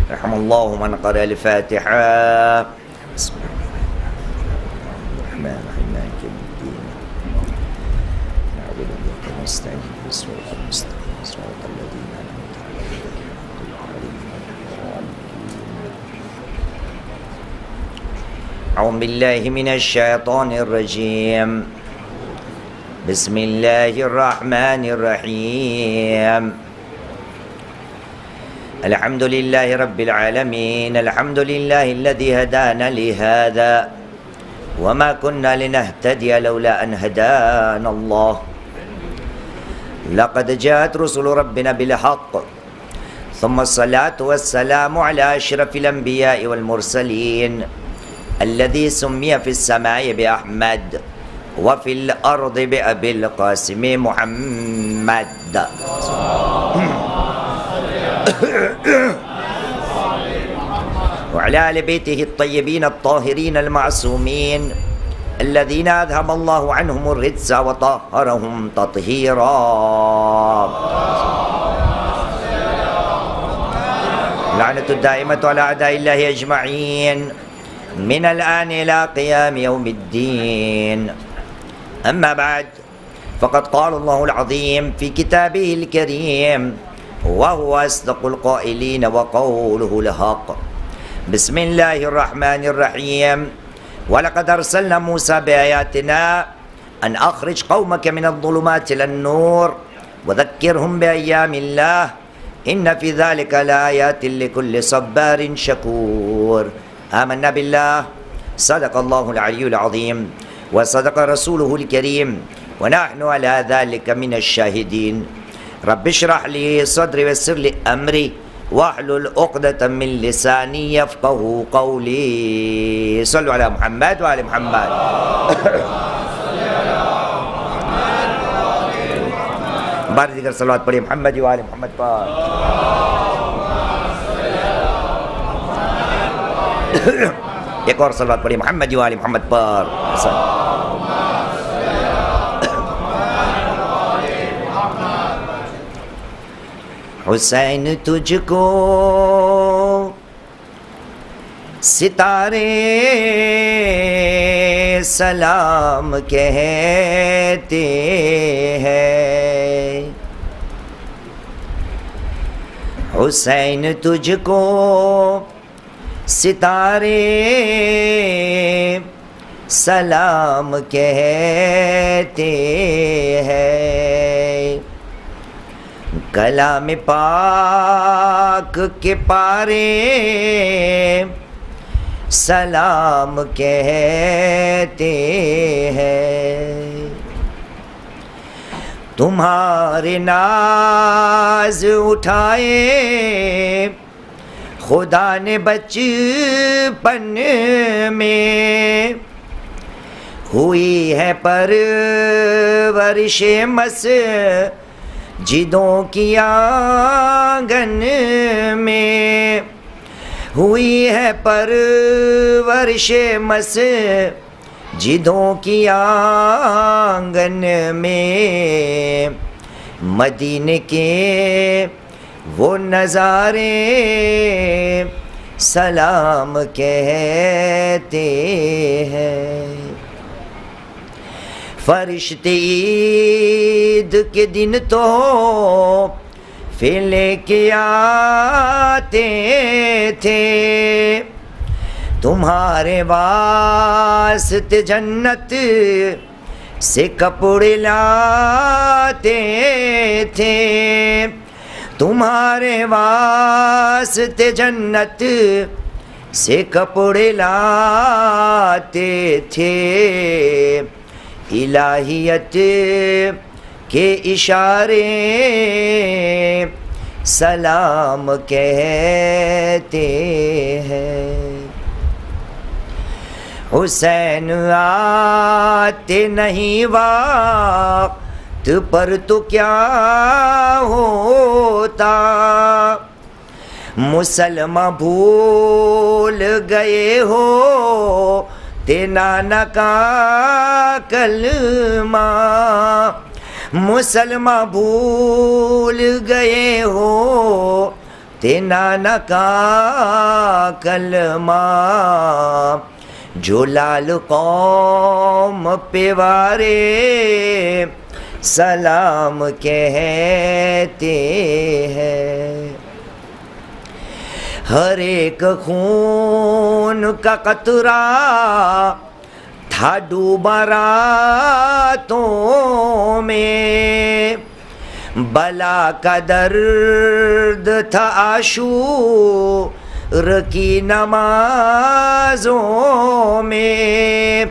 رحم الله من قرأ الفاتحة. بسم الله الرحمن الرحيم مالك يوم الدين نعبد وإياك نستعين اهدنا الصراط المستقيم صراط الذين أنعمت عليهم. أعوذ بالله من الشيطان الرجيم. بسم الله الرحمن الرحيم. الحمد لله رب العالمين. الحمد لله الذي هدانا لهذا وما كنا لنهتدي لولا أن هدانا الله. لقد جاءت رسل ربنا بالحق ثم الصلاة والسلام على أشرف الأنبياء والمرسلين الذي سمي في السماء بأحمد وفي الأرض بأبي القاسم محمد. وعلى آل بيته الطيبين الطاهرين المعصومين الذين أذهب الله عنهم الرجس وطهرهم تطهيرا. لعنة الدائمة على أعداء الله أجمعين من الآن إلى قيام يوم الدين. أما بعد، فقد قال الله العظيم في كتابه الكريم وهو أصدق القائلين وقوله الحق. بسم الله الرحمن الرحيم. ولقد أرسلنا موسى بآياتنا أن أخرج قومك من الظلمات إلى النور وذكرهم بأيام الله إن في ذلك لآيات لكل صبار شكور. آمنا بالله صدق الله العلي العظيم وصدق رسوله الكريم ونحن على ذلك من الشاهدين. رب اشرح لي صدري ويسر لي أمري واحلل عقدة من لساني يفقهوا قولي. صلوا على محمد وآل محمد. بار دیگر صلوات پڑھیے محمد وآل محمد پر. ایک اور صلوات پڑھیے محمد وآل محمد پر. حسین تجھ کو ستارے سلام کہتے ہیں. حسین تجھ کو ستارے سلام کہتے ہیں. کلام پاک کے پارے سلام کہتے ہیں. تمہارے ناز اٹھائے خدا نے بچپن میں ہوئی ہے پرورش مسجدوں کی آنگن میں. ہوئی ہے پرورش مسجدوں کی آنگن میں. مدینے کے وہ نظارے سلام کہتے ہیں. فرشتے عید کے دن تو پھر لے کے آتے تھے. تمہارے واسطے جنت سے کپڑے لاتے تھے. تمہارے واسطے جنت سے کپڑے لاتے تھے. الہیت کے اشارے سلام کہتے ہیں. حسین آتے نہیں وقت پر تو کیا ہوتا. مسلمہ بھول گئے ہو نانا کا کلمہ. مسلمہ بھول گئے ہو نانا کا کلمہ جو لال قوم پہ وارے سلام کہتے ہیں. ہر ایک خون کا قطرہ تھا ڈوبا راتوں میں، بلا کا درد تھا عاشور کی نمازوں میں،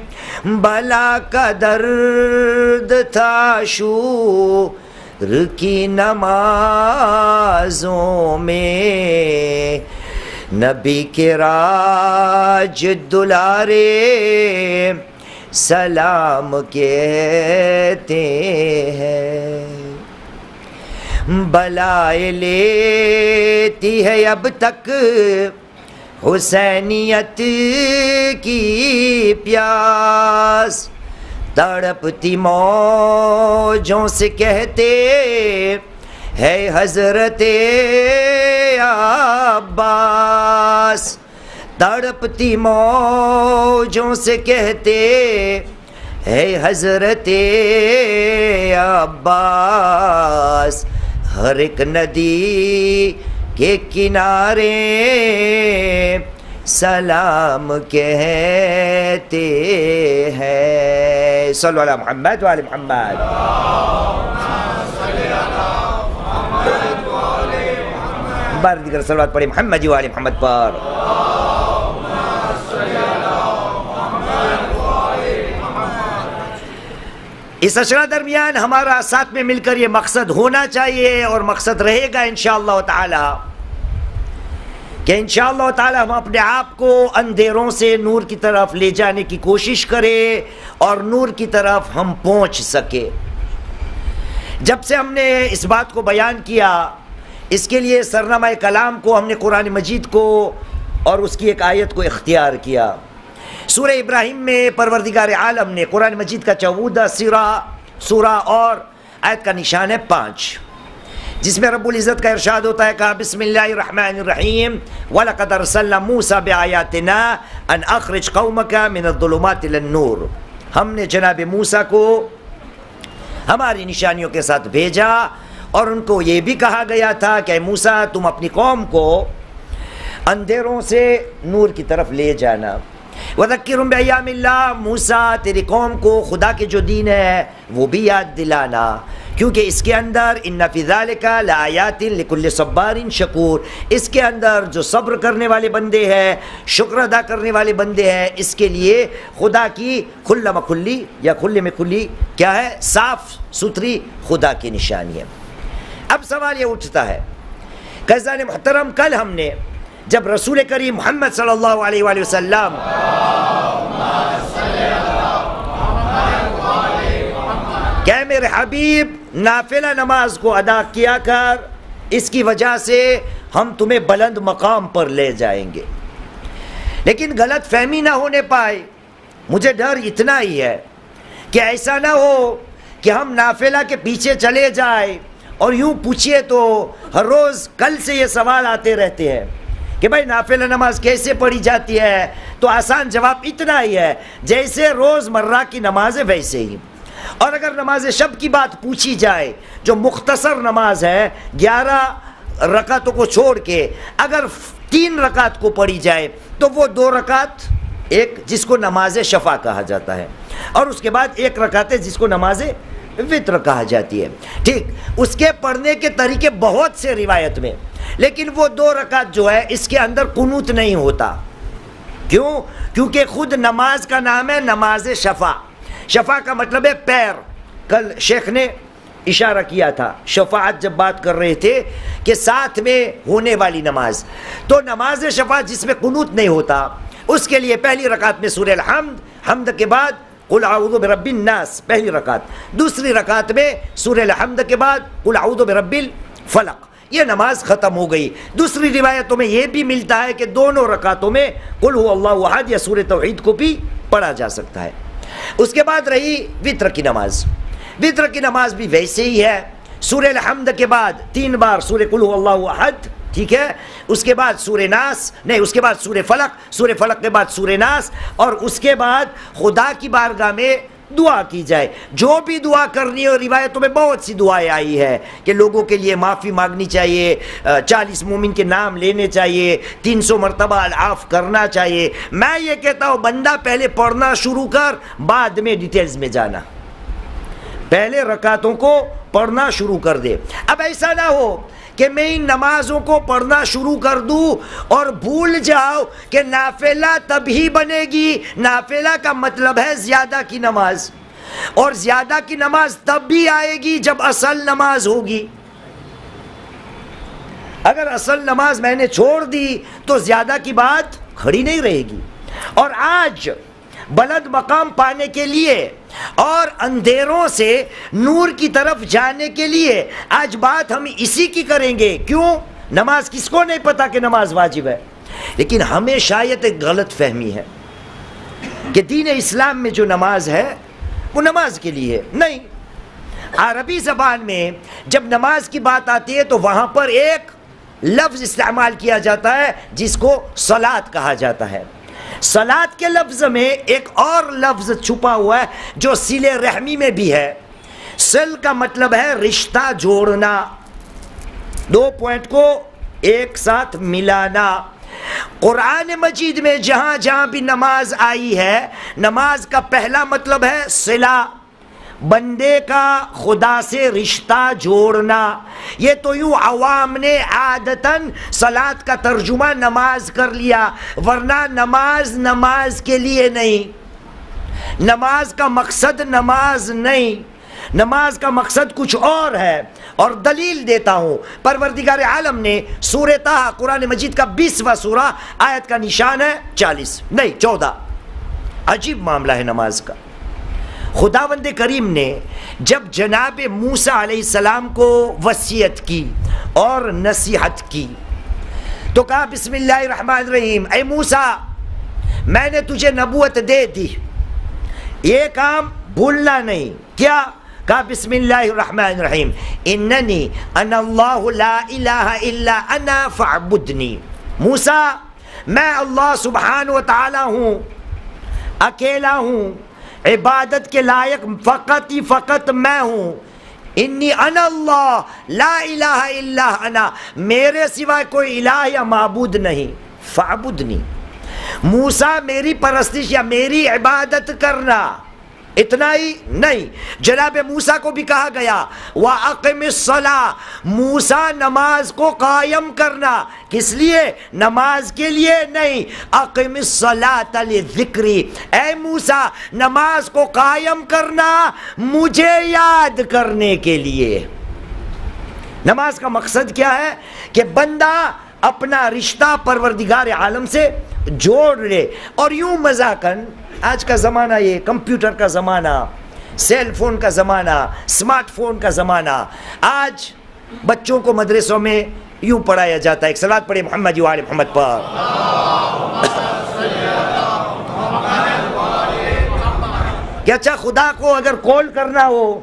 بلا کا درد تھا عاشور کی نمازوں میں. نبی کے راج دلارے سلام کہتے ہیں. بلائے لیتی ہے اب تک حسینیت کی پیاس، تڑپتی موجوں سے کہتے ہے حضرت عباس، تڑپتی موجوں سے کہتے ہے حضرت عباس. ہر ایک ندی کے کنارے سلام کہتے ہیں. صلو علی محمد و آل محمد. بار دیگر صلوات پڑھیں محمد و آل محمد پر. اس اشرا درمیان ہمارا ساتھ میں مل کر یہ مقصد ہونا چاہیے اور مقصد رہے گا انشاءاللہ تعالی کہ انشاءاللہ تعالی ہم اپنے آپ کو اندھیروں سے نور کی طرف لے جانے کی کوشش کریں اور نور کی طرف ہم پہنچ سکے. جب سے ہم نے اس بات کو بیان کیا، اس کے لیے سرنامہ کلام کو ہم نے قرآن مجید کو اور اس کی ایک آیت کو اختیار کیا. سورہ ابراہیم میں پروردگار عالم نے قرآن مجید کا 14 سورہ اور آیت کا نشان ہے 5، جس میں رب العزت کا ارشاد ہوتا ہے کہ بسم اللہ الرحمن الرحیم وَلَقَدْ أَرْسَلْنَا مُوسَى بِآيَاتِنَا أَنْ أَخْرِجْ قَوْمَكَ مِنَ الظُّلُمَاتِ إِلَى النُّورِ. ہم نے جناب موسیٰ کو ہماری نشانیوں کے ساتھ بھیجا اور ان کو یہ بھی کہا گیا تھا کہ موسیٰ تم اپنی قوم کو اندھیروں سے نور کی طرف لے جانا. وَذَكِّرْهُمْ بِأَيَّامِ اللَّهِ، موسیٰ تیری قوم کو خدا کے جو دین ہے وہ بھی یاد دلانا، کیونکہ اس کے اندر اِنَّ فِي ذَلِكَ لَآيَاتٍ لِكُلِّ صَبَّارٍ شَكُورٍ، اس کے اندر جو صبر کرنے والے بندے ہیں، شکر ادا کرنے والے بندے ہیں، اس کے لیے خدا کی کھلم کھلی یا کھلے میں کھلی کیا ہے، صاف ستھری خدا کی نشانی ہے. اب سوال یہ اٹھتا ہے کہ عزیزان محترم، کل ہم نے جب رسول کریم محمد صلی اللہ علیہ وآلہ وسلم کہ میرے حبیب نافلہ نماز کو ادا کیا کر، اس کی وجہ سے ہم تمہیں بلند مقام پر لے جائیں گے، لیکن غلط فہمی نہ ہونے پائے. مجھے ڈر اتنا ہی ہے کہ ایسا نہ ہو کہ ہم نافلہ کے پیچھے چلے جائیں اور یوں پوچھئے تو ہر روز کل سے یہ سوال آتے رہتے ہیں کہ بھائی نافلہ نماز کیسے پڑھی جاتی ہے، تو آسان جواب اتنا ہی ہے جیسے روز مرہ کی نماز ہے ویسے ہی. اور اگر نماز شب کی بات پوچھی جائے جو مختصر نماز ہے 11 رکعتوں کو چھوڑ کے اگر 3 رکعت کو پڑھی جائے تو وہ 2 رکعت ایک جس کو نماز شفا کہا جاتا ہے اور اس کے بعد 1 رکعت ہے جس کو نماز وتر کہا جاتی ہے. ٹھیک، اس کے پڑھنے کے طریقے بہت سے روایت میں، لیکن وہ 2 رکعت جو ہے اس کے اندر قنوت نہیں ہوتا. کیوں؟ کیونکہ خود نماز کا نام ہے نماز شفا. شفا کا مطلب ہے پیر. کل شیخ نے اشارہ کیا تھا شفاعت جب بات کر رہے تھے کہ ساتھ میں ہونے والی نماز، تو نماز شفا جس میں قنوت نہیں ہوتا اس کے لیے پہلی رکعت میں سورہ الحمد، حمد کے بعد قل اعوذ برب الناس پہلی رکعت، دوسری رکعت میں سورہ الحمد کے بعد قل اعوذ برب الفلق. یہ نماز ختم ہو گئی. دوسری روایتوں میں یہ بھی ملتا ہے کہ دونوں رکعتوں میں قل هو اللہ احد یا سورہ توحید کو بھی پڑھا جا سکتا ہے. اس کے بعد رہی وتر کی نماز. وتر کی نماز بھی ویسے ہی ہے، سورہ الحمد کے بعد 3 بار سورہ قل هو اللہ احد ٹھیک ہے، اس کے بعد سورہ ناس، نہیں اس کے بعد سورہ فلق کے بعد سورہ ناس، اور اس کے بعد خدا کی بارگاہ میں دعا کی جائے. جو بھی دعا کرنی ہے، روایتوں میں بہت سی دعائیں آئی ہے کہ لوگوں کے لیے معافی مانگنی چاہیے، 40 مومن کے نام لینے چاہیے، 300 مرتبہ العاف کرنا چاہیے. میں یہ کہتا ہوں بندہ پہلے پڑھنا شروع کر، بعد میں ڈیٹیلز میں جانا. پہلے رکعتوں کو پڑھنا شروع کر دے. اب ایسا نہ ہو کہ میں ان نمازوں کو پڑھنا شروع کر دوں اور بھول جاؤ کہ نافلہ تب ہی بنے گی. نافلہ کا مطلب ہے زیادہ کی نماز، اور زیادہ کی نماز تب بھی آئے گی جب اصل نماز ہوگی. اگر اصل نماز میں نے چھوڑ دی تو زیادہ کی بات کھڑی نہیں رہے گی. اور آج بلند مقام پانے کے لیے اور اندھیروں سے نور کی طرف جانے کے لیے آج بات ہم اسی کی کریں گے. کیوں؟ نماز کس کو نہیں پتا کہ نماز واجب ہے؟ لیکن ہمیں شاید ایک غلط فہمی ہے کہ دین اسلام میں جو نماز ہے وہ نماز کے لیے نہیں. عربی زبان میں جب نماز کی بات آتی ہے تو وہاں پر ایک لفظ استعمال کیا جاتا ہے جس کو صلاۃ کہا جاتا ہے. صلاۃ کے لفظ میں ایک اور لفظ چھپا ہوا ہے جو صلہ رحمی میں بھی ہے. صل کا مطلب ہے رشتہ جوڑنا، دو پوائنٹ کو ایک ساتھ ملانا. قرآن مجید میں جہاں جہاں بھی نماز آئی ہے، نماز کا پہلا مطلب ہے صلہ، بندے کا خدا سے رشتہ جوڑنا. یہ تو یوں عوام نے عادتاً صلاۃ کا ترجمہ نماز کر لیا، ورنہ نماز کے لیے نہیں. نماز کا مقصد نماز نہیں، نماز کا مقصد کچھ اور ہے. اور دلیل دیتا ہوں، پروردگار عالم نے سورہ طٰہٰ قرآن مجید کا 20واں سورہ، آیت کا نشان ہے 40 نہیں 14. عجیب معاملہ ہے نماز کا. خداوند کریم نے جب جناب موسیٰ علیہ السلام کو وصیت کی اور نصیحت کی تو کہا بسم اللہ الرحمن الرحیم، اے موسیٰ میں نے تجھے نبوت دے دی، یہ کام بھولنا نہیں. کیا کہا؟ بسم اللہ الرحمن الرحیم، اننی انا اللہ لا الہ الا انا فاعبدنی. موسیٰ میں اللہ سبحانہ و تعالی ہوں، اکیلا ہوں، عبادت کے لائق فقط میں ہوں. انی انا اللہ لا الہ الا انا، میرے سوائے کوئی الہ یا معبود نہیں. فاعبدنی، موسیٰ میری پرستش یا میری عبادت کرنا. اتنا ہی نہیں، جناب موسیٰ کو بھی کہا گیا وَأَقِمِ الصَّلَاةَ، موسیٰ نماز کو قائم کرنا. کس لیے؟ نماز کے لیے نہیں. اقم الصلاۃ للذکری، اے موسیٰ نماز کو قائم کرنا مجھے یاد کرنے کے لیے. نماز کا مقصد کیا ہے؟ کہ بندہ اپنا رشتہ پروردگار عالم سے جوڑ لے. اور یوں مذاقاً آج کا زمانہ، یہ کمپیوٹر کا زمانہ، سیل فون کا زمانہ، اسمارٹ فون کا زمانہ، آج بچوں کو مدرسوں میں یوں پڑھایا جاتا ہے، ایک صلاۃ پڑھے محمد و آل محمد پر. کہ اچھا خدا کو اگر کال کرنا ہو،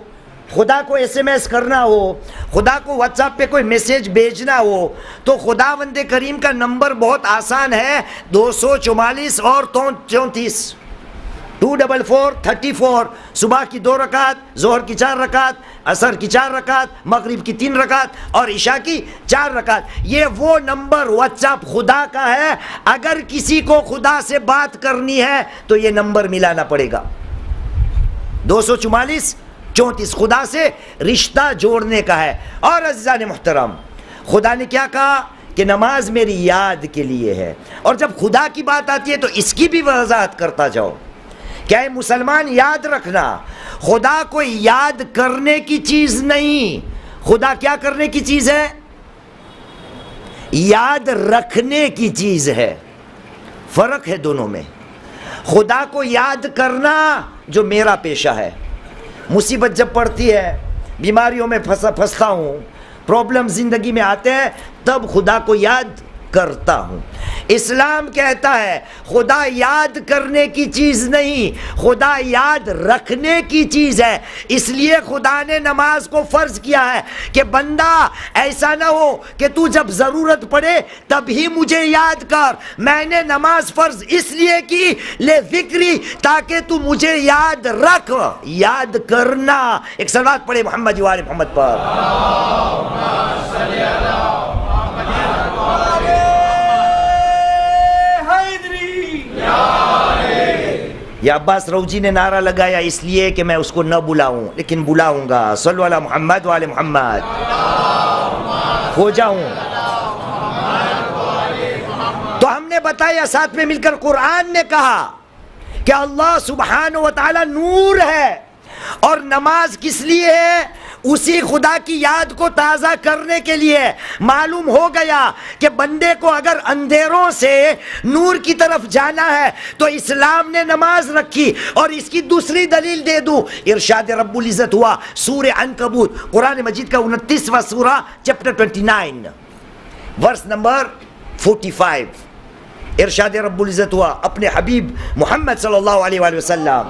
خدا کو SMS کرنا ہو، خدا کو واٹس ایپ پہ کوئی میسیج بھیجنا ہو تو خداوند کریم کا نمبر بہت آسان ہے، 244 اور 34 24434. صبح کی 2 رکعت، ظہر کی 4 رکعت، عصر کی 4 رکعت، مغرب کی 3 رکعت اور عشاء کی 4 رکعت. یہ وہ نمبر واٹس ایپ خدا کا ہے. اگر کسی کو خدا سے بات کرنی ہے تو یہ نمبر ملانا پڑے گا، 244 34 خدا سے رشتہ جوڑنے کا ہے. اور عزیزان محترم، خدا نے کیا کہا کہ نماز میری یاد کے لیے ہے. اور جب خدا کی بات آتی ہے تو اس کی بھی وضاحت کرتا جاؤ. کیا ہے مسلمان؟ یاد رکھنا، خدا کو یاد کرنے کی چیز نہیں. خدا کیا کرنے کی چیز ہے؟ یاد رکھنے کی چیز ہے. فرق ہے دونوں میں. خدا کو یاد کرنا جو میرا پیشہ ہے، مصیبت جب پڑتی ہے، بیماریوں میں پھنستا ہوں، پرابلم زندگی میں آتے ہیں، تب خدا کو یاد کرتا ہوں. اسلام کہتا ہے خدا یاد کرنے کی چیز نہیں، خدا یاد رکھنے کی چیز ہے. اس لیے خدا نے نماز کو فرض کیا ہے کہ بندہ ایسا نہ ہو کہ تو جب ضرورت پڑے تب ہی مجھے یاد کر. میں نے نماز فرض اس لیے کی لے ذکری، تاکہ تو مجھے یاد رکھ. یاد کرنا. ایک صلوات پڑھے محمد و آل محمد پر. یا عباس روجی نے نعرہ لگایا اس لیے کہ میں اس کو نہ بلاؤں، لیکن بلاؤں گا. صلو علی محمد و آل محمد. ہو جاؤں. تو ہم نے بتایا ساتھ میں مل کر قرآن نے کہا کہ اللہ سبحانہ و تعالی نور ہے، اور نماز کس لیے ہے؟ اسی خدا کی یاد کو تازہ کرنے کے لیے. معلوم ہو گیا کہ بندے کو اگر اندھیروں سے نور کی طرف جانا ہے تو اسلام نے نماز رکھی. اور اس کی دوسری دلیل دے دوں، ارشاد رب العزت ہوا سورہ عنکبوت، قرآن مجید کا 29واں سورہ، چیپٹر 29 ورس نمبر 45. ارشاد رب العزت ہوا اپنے حبیب محمد صلی اللہ علیہ وآلہ وسلم،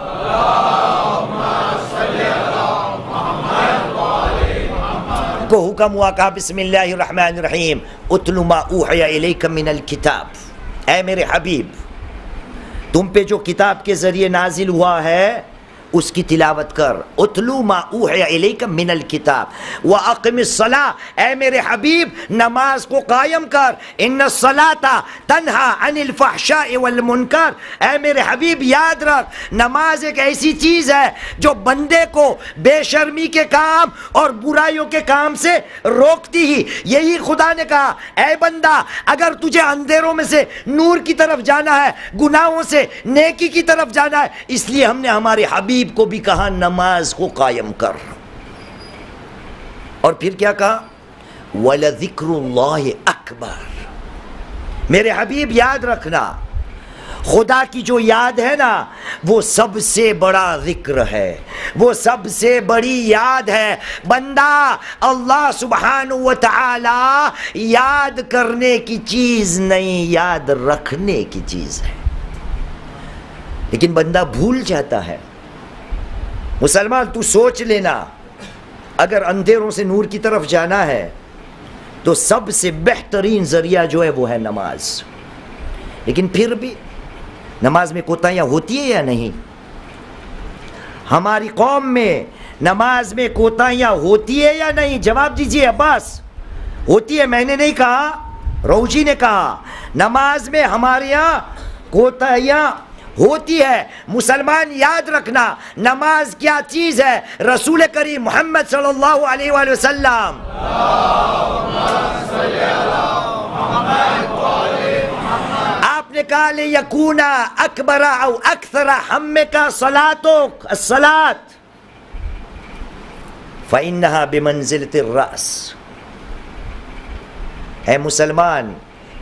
کو حکم ہوا، کہا بسم اللہ الرحمن الرحیم اتل ما اوحی الیک من الکتاب. اے میرے حبیب، تم پہ جو کتاب کے ذریعے نازل ہوا ہے اس کی تلاوت کر. اتلو ما اوحی الیک من الکتاب واقم الصلاۃ. اے میرے حبیب نماز کو قائم کر. ان الصلاۃ تنہا عن الفحشاء والمنکر. اے میرے حبیب یاد رکھ، نماز ایک ایسی چیز ہے جو بندے کو بے شرمی کے کام اور برائیوں کے کام سے روکتی ہی. یہی خدا نے کہا اے بندہ اگر تجھے اندھیروں میں سے نور کی طرف جانا ہے، گناہوں سے نیکی کی طرف جانا ہے، اس لیے ہم نے ہمارے حبیب کو بھی کہا نماز کو قائم کر. اور پھر کیا کہا؟ وَلَذِكْرُ اللَّهِ أَكْبَرُ. میرے حبیب یاد رکھنا، خدا کی جو یاد ہے نا وہ سب سے بڑا ذکر ہے، وہ سب سے بڑی یاد ہے. بندہ اللہ سبحانہ و تعالی یاد کرنے کی چیز نہیں، یاد رکھنے کی چیز ہے. لیکن بندہ بھول جاتا ہے. مسلمان تو سوچ لینا، اگر اندھیروں سے نور کی طرف جانا ہے تو سب سے بہترین ذریعہ جو ہے وہ ہے نماز. لیکن پھر بھی نماز میں کوتاہیاں ہوتی ہے یا نہیں؟ ہماری قوم میں نماز میں کوتاہیاں ہوتی ہے یا نہیں؟ جواب دیجیے عباس. ہوتی ہے. میں نے نہیں کہا، روجی نے کہا نماز میں ہمارے یہاں کوتاہیاں ہوتی ہے. مسلمان یاد رکھنا نماز کیا چیز ہے. رسول کریم محمد صلی اللہ علیہ وآلہ وسلم آپ نے کہا لِيَكُونَ أَكْبَرَ أَوْ أَكْثَرَ ہَمَّكَ صَلَاتُكَ الصَّلَاةُ فَإِنَّهَا بِمَنزِلَةِ الرَّأْسِ. اے مسلمان،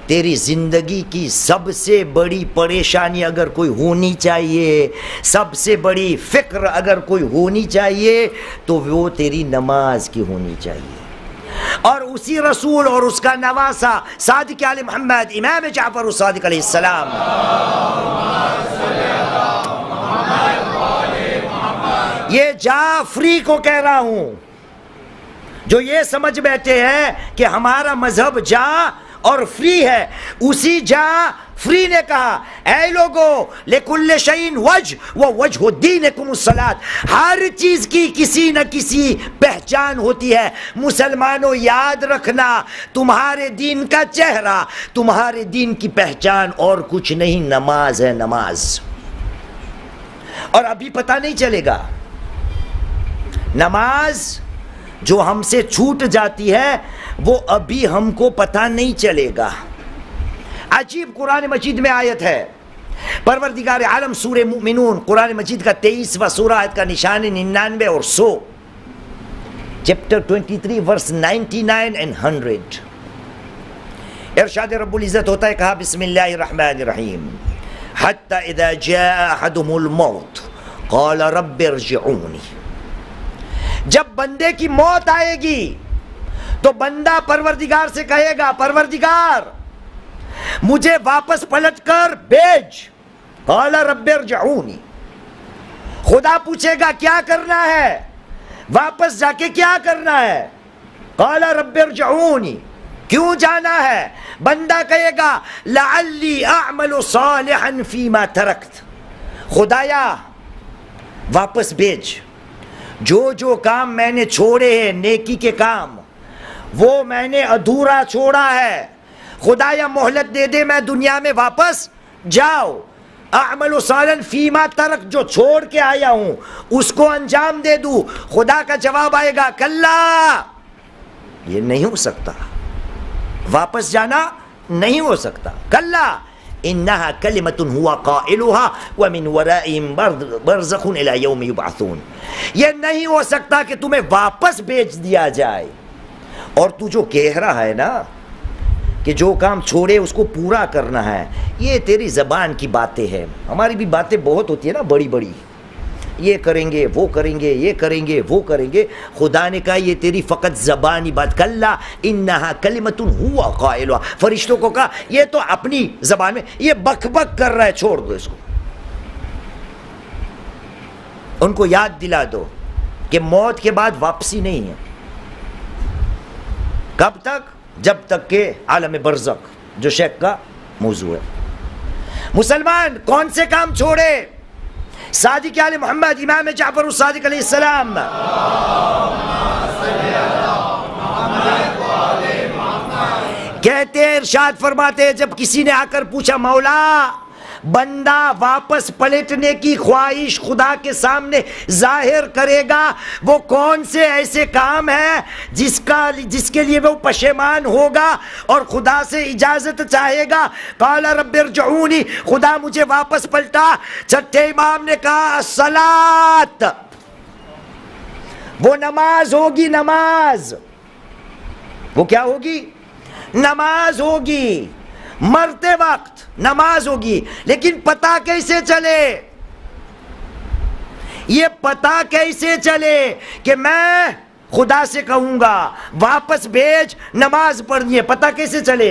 تیری زندگی کی سب سے بڑی پریشانی اگر کوئی ہونی چاہیے، سب سے بڑی فکر اگر کوئی ہونی چاہیے تو وہ تیری نماز کی ہونی چاہیے. اور اسی رسول اور اس کا نواسا صادق آل محمد امام جعفر الصادق علیہ السلام، یہ جعفری کو کہہ رہا ہوں جو یہ سمجھ بیٹھے ہیں کہ ہمارا مذہب جا اور فری ہے. اسی جعفری نے کہا اے لوگو لکل شیء وجہ ووجہ دینکم الصلاۃ. ہر چیز کی کسی نہ کسی پہچان ہوتی ہے. مسلمانوں یاد رکھنا تمہارے دین کا چہرہ، تمہارے دین کی پہچان اور کچھ نہیں، نماز ہے. نماز. اور ابھی پتہ نہیں چلے گا. نماز جو ہم سے چھوٹ جاتی ہے وہ ابھی ہم کو پتہ نہیں چلے گا. عجیب قرآن مجید میں آیت ہے، پروردگار عالم سورہ مومنون قرآن مجید کا 23واں سورہ، آیت کا نشان 99 اور 100، چیپٹر 23 ورس 99 and 100. ارشاد رب العزت ہوتا ہے، کہا بسم اللہ الرحمن الرحیم حتی اذا جاء احدهم الموت قال رب ارجعونی. جب بندے کی موت آئے گی تو بندہ پروردگار سے کہے گا پروردگار مجھے واپس پلٹ کر بھیج. قال رب ارجعونی. خدا پوچھے گا کیا کرنا ہے, واپس جا کے کیا کرنا ہے؟ قال رب ارجعونی, کیوں جانا ہے؟ بندہ کہے گا لعلی اعمل صالحا فیما ترکت, خدایا واپس بھیج, جو کام میں نے چھوڑے ہیں نیکی کے کام وہ میں نے ادھورا چھوڑا ہے, خدایا مہلت دے دے, میں دنیا میں واپس جاؤ, اعمل صالحا فیما ترک, جو چھوڑ کے آیا ہوں اس کو انجام دے دوں. خدا کا جواب آئے گا کلا, یہ نہیں ہو سکتا, واپس جانا نہیں ہو سکتا. کلا انہا کلمۃ ہوا قائلها ومن ورائہم برزخ الی یوم یبعثون. یہ نہیں ہو سکتا کہ تمہیں واپس بھیج دیا جائے. اور تو جو کہہ رہا ہے نا کہ جو کام چھوڑے اس کو پورا کرنا ہے, یہ تیری زبان کی باتیں ہیں. ہماری بھی باتیں بہت ہوتی ہے نا بڑی بڑی, یہ کریں گے وہ کریں گے, یہ کریں گے وہ کریں گے. خدا نے کہا یہ تیری فقط زبانی بات. کلا انہا کلمۃ ہوا قائلها, فرشتوں کو کہا یہ تو اپنی زبان میں یہ بک بک کر رہا ہے, چھوڑ دو اس کو. ان کو یاد دلا دو کہ موت کے بعد واپسی نہیں ہے. کب تک؟ جب تک کہ عالم برزخ, جو شیخ کا موضوع ہے. مسلمان کون سے کام چھوڑے؟ صادق آل محمد امام جعفر الصادق علیہ السلام کہتے ہیں, ارشاد فرماتے ہیں, جب کسی نے آ کر پوچھا مولا بندہ واپس پلٹنے کی خواہش خدا کے سامنے ظاہر کرے گا, وہ کون سے ایسے کام ہیں جس کے لیے وہ پشیمان ہوگا اور خدا سے اجازت چاہے گا؟ قال رب ارجعونی, خدا مجھے واپس پلٹا. چھٹے امام نے کہا الصلاۃ, وہ نماز ہوگی. نماز وہ کیا ہوگی؟ نماز ہوگی. مرتے وقت نماز ہوگی. لیکن پتہ کیسے چلے؟ یہ پتہ کیسے چلے کہ میں خدا سے کہوں گا واپس بھیج, نماز پڑھنی ہے, پتہ کیسے چلے؟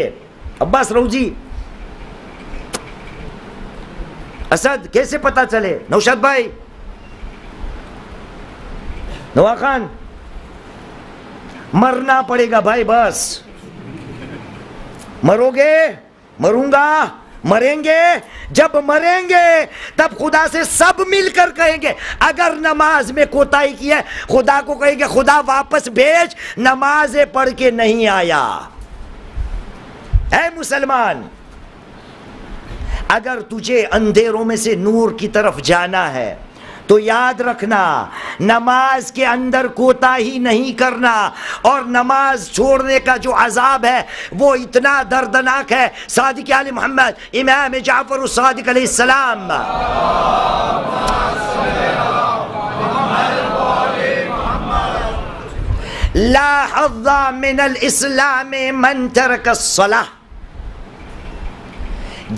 عباس روجی, اسد, کیسے پتہ چلے؟ نوشاد بھائی, نوا خان, مرنا پڑے گا بھائی, بس مرو گے, مروں گا, مریں گے. جب مریں گے تب خدا سے سب مل کر کہیں گے اگر نماز میں کوتاہی کی ہے خدا کو کہیں گے خدا واپس بھیج, نمازیں پڑھ کے نہیں آیا. اے مسلمان, اگر تجھے اندھیروں میں سے نور کی طرف جانا ہے تو یاد رکھنا نماز کے اندر کوتاہی نہیں کرنا, اور نماز چھوڑنے کا جو عذاب ہے وہ اتنا دردناک ہے. صادق آل محمد امام جعفر الصادق علیہ السلام لا حظ من الاسلام من ترک الصلاۃ,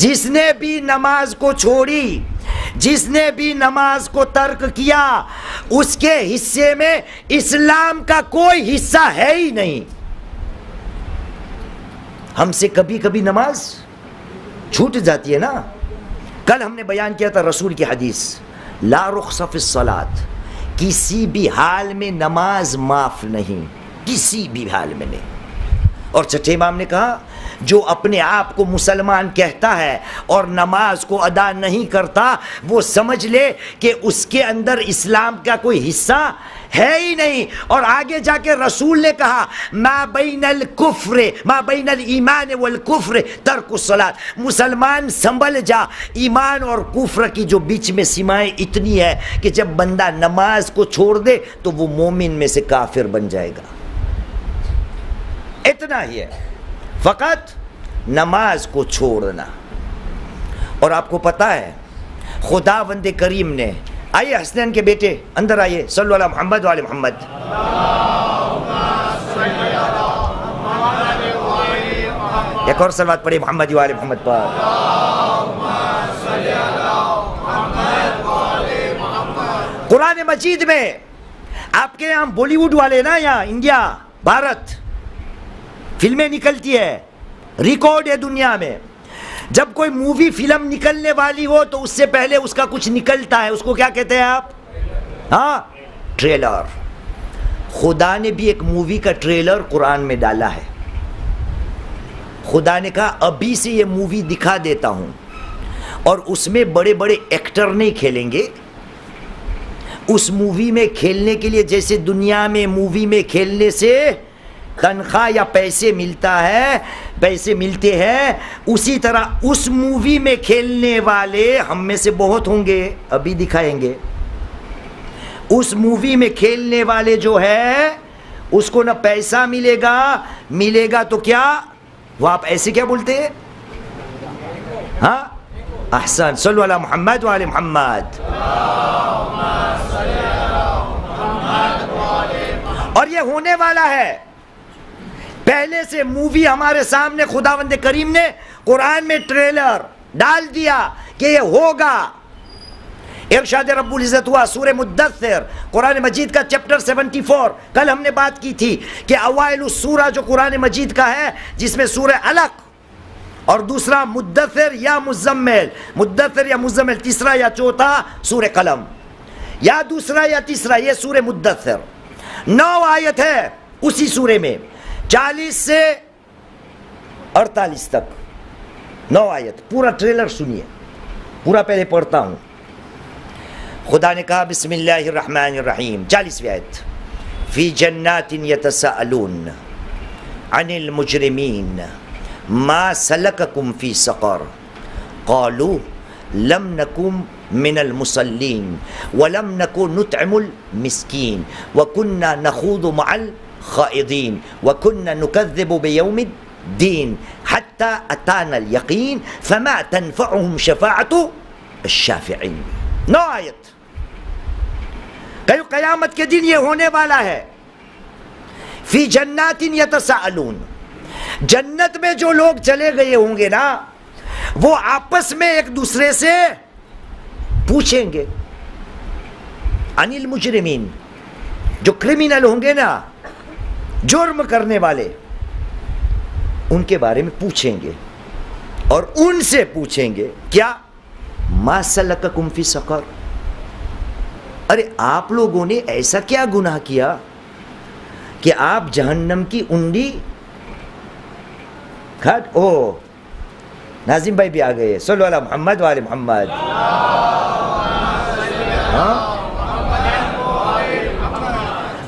جس نے بھی نماز کو چھوڑی, جس نے بھی نماز کو ترک کیا, اس کے حصے میں اسلام کا کوئی حصہ ہے ہی نہیں. ہم سے کبھی کبھی نماز چھوٹ جاتی ہے نا. کل ہم نے بیان کیا تھا رسول کی حدیث, لا رخص فی الصلاۃ, کسی بھی حال میں نماز معاف نہیں, کسی بھی حال میں نہیں. اور چھٹے امام نے کہا جو اپنے آپ کو مسلمان کہتا ہے اور نماز کو ادا نہیں کرتا, وہ سمجھ لے کہ اس کے اندر اسلام کا کوئی حصہ ہے ہی نہیں. اور آگے جا کے رسول نے کہا ما بین الکفر ما بین الایمان والکفر ترک الصلاۃ, مسلمان سنبھل جا, ایمان اور کفر کی جو بیچ میں سیمائیں اتنی ہے کہ جب بندہ نماز کو چھوڑ دے تو وہ مومن میں سے کافر بن جائے گا. اتنا ہی ہے فقط نماز کو چھوڑنا. اور آپ کو پتا ہے خداوند کریم نے, آئیے حسنین کے بیٹے اندر آئیے, صلو علی محمد وعلی محمد. ایک اور صلوات پڑھیں محمد وعلی محمد پر. قرآن مجید میں آپ کے یہاں بالی ووڈ والے نا, یہاں انڈیا بھارت فلمیں نکلتی ہے, ریکارڈ ہے دنیا میں, جب کوئی مووی فلم نکلنے والی ہو تو اس سے پہلے اس کا کچھ نکلتا ہے، اس کو کیا کہتے ہیں آپ؟ ہاں، ٹریلر. خدا نے بھی ایک مووی کا ٹریلر قرآن میں ڈالا ہے. خدا نے کہا ابھی سے یہ مووی دکھا دیتا ہوں، اور اس میں بڑے بڑے ایکٹر نہیں کھیلیں گے. اس مووی میں کھیلنے کے لیے جیسے دنیا میں مووی میں کھیلنے سے تنخواہ یا پیسے ملتے ہیں، اسی طرح اس مووی میں کھیلنے والے ہم میں سے بہت ہوں گے، ابھی دکھائیں گے. اس مووی میں کھیلنے والے جو ہے اس کو نہ پیسہ ملے گا تو کیا وہ آپ ایسے کیا بولتے ہیں؟ ہاں، احسن، صلو علی محمد وعلی محمد. اور یہ ہونے والا ہے. پہلے سے مووی ہمارے سامنے خداوند کریم نے قرآن میں ٹریلر ڈال دیا کہ یہ ہوگا. ارشاد رب العزت ہوا سورہ مدثر قرآن مجید کا چیپٹر 74. کل ہم نے بات کی تھی کہ اوائل السورہ جو قرآن مجید کا ہے، جس میں سورہ علق اور دوسرا مدثر یا مزمل، تیسرا یا چوتھا سورہ قلم، یا دوسرا یا تیسرا، یہ سورہ مدثر. 9 آیت ہے اسی سورے میں، 40 سے 48 تک 9 آیت. پورا ٹریلر سنیے، پورا پہلے پڑھتا ہوں. خدا نے کہا بسم اللہ الرحمن الرحیم، 40ویں آیت. فی جنات یتساءلون عن المجرمین ما سلککم فی سقر قالوا لم نکن من المصلین ولم نکن نطعم المسکین وکننا نخوض مع الخائضین وکننا نکذب بیوم الدین حتی اتانا الیقین فما تنفعهم شفاعت الشافعین. 9 آیت. کہیں قیامت کے دن یہ ہونے والا ہے. فی جنات یتساءلون، جنت میں جو لوگ چلے گئے ہوں گے نا، وہ آپس میں ایک دوسرے سے پوچھیں گے. عن المجرمین، جو کرمینل ہوں گے نا، جرم کرنے والے، ان کے بارے میں پوچھیں گے. اور ان سے پوچھیں گے کیا؟ ما سلککم فی سقر، ارے آپ لوگوں نے ایسا کیا گناہ کیا کہ آپ جہنم کی انڈی کھٹ. او ناظم بھائی بھی آ گئے، صلو علی محمد وعلی محمد.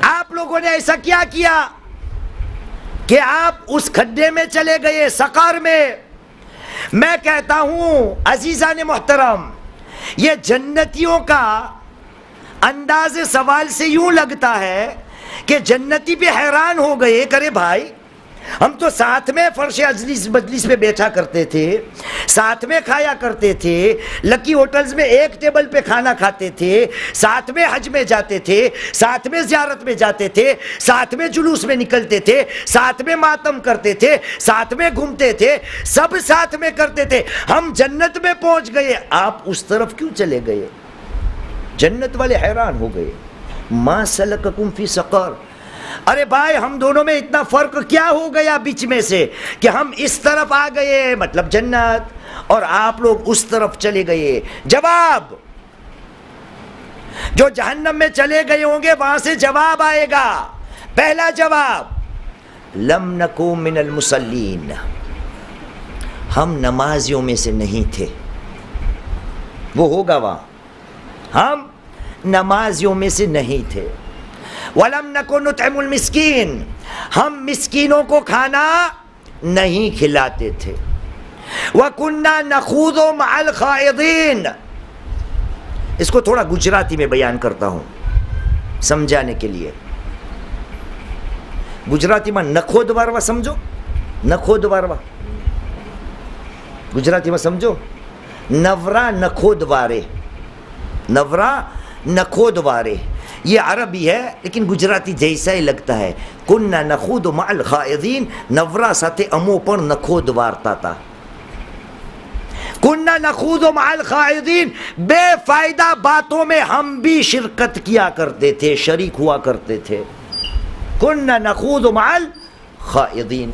آپ لوگوں نے ایسا کیا کہ آپ اس کھڈے میں چلے گئے، سقر میں. میں کہتا ہوں عزیزان محترم، یہ جنتیوں کا انداز سوال سے یوں لگتا ہے کہ جنتی بھی حیران ہو گئے، کرے بھائی ہم تو ساتھ میں فرش مجلس میں بیٹھا کرتے تھے، ساتھ میں کھایا کرتے تھے، لکی ہوٹلز میں ایک ٹیبل پہ کھانا کھاتے تھے، ساتھ میں حج میں جاتے تھے، ساتھ میں زیارت میں جاتے تھے، ساتھ میں جلوس میں نکلتے تھے، ساتھ میں ماتم کرتے تھے، ساتھ میں گھومتے تھے، سب ساتھ میں کرتے تھے. ہم جنت میں پہنچ گئے، آپ اس طرف کیوں چلے گئے؟ جنت والے حیران ہو گئے. ما سلککم فی سقر، ارے بھائی ہم دونوں میں اتنا فرق کیا ہو گیا بیچ میں سے کہ ہم اس طرف آ گئے مطلب جنت، اور آپ لوگ اس طرف چلے گئے. جواب، جو جہنم میں چلے گئے ہوں گے وہاں سے جواب آئے گا. پہلا جواب، لم نکو من المصلین، ہم نمازیوں میں سے نہیں تھے. وہ ہوگا وہاں، ہم نمازیوں میں سے نہیں تھے. وَلَمْ نَكُنْ نُطْعِمُ الْمِسْكِينَ، ہم مسکینوں کو کھانا نہیں کھلاتے تھے. وَكُنَّا نَخُوضُ مَعَ الْخَائِضِينَ، اس کو تھوڑا گجراتی میں بیان کرتا ہوں سمجھانے کے لیے. گجراتی میں نخود واروا سمجھو، نخود واروا گجراتی میں سمجھو. نورا نخود وارے، نورا نخود وارے، یہ عربی ہے لیکن گجراتی جیسا ہی لگتا ہے. کننا نخوض مع الخائضین، نورا ساتھے امو پر نخود وارتا تھا. کننا نخوض مع الخائضین، بے فائدہ باتوں میں ہم بھی شرکت کیا کرتے تھے، شریک ہوا کرتے تھے. کننا نخوض مع الخائضین.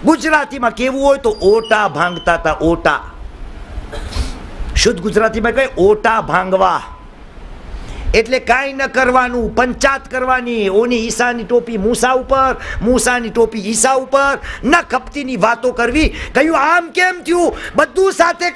گجراتی میں کہو ہوئے تو اوٹا بھانگتا تھا. اوٹا શુદ્ધ ગુજરાતીમાં કહે ઓટા ભાંગવા, એટલે કાંઈ ન કરવાનું, પંચાત કરવાની. ઓની ઈસાની ટોપી મૂસા ઉપર, મૂસાની ટોપી ઈસા ઉપર, ન કપતીની વાતો કરવી. કહ્યું આમ કેમ થયું? બધું સાથે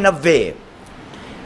90,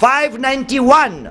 591.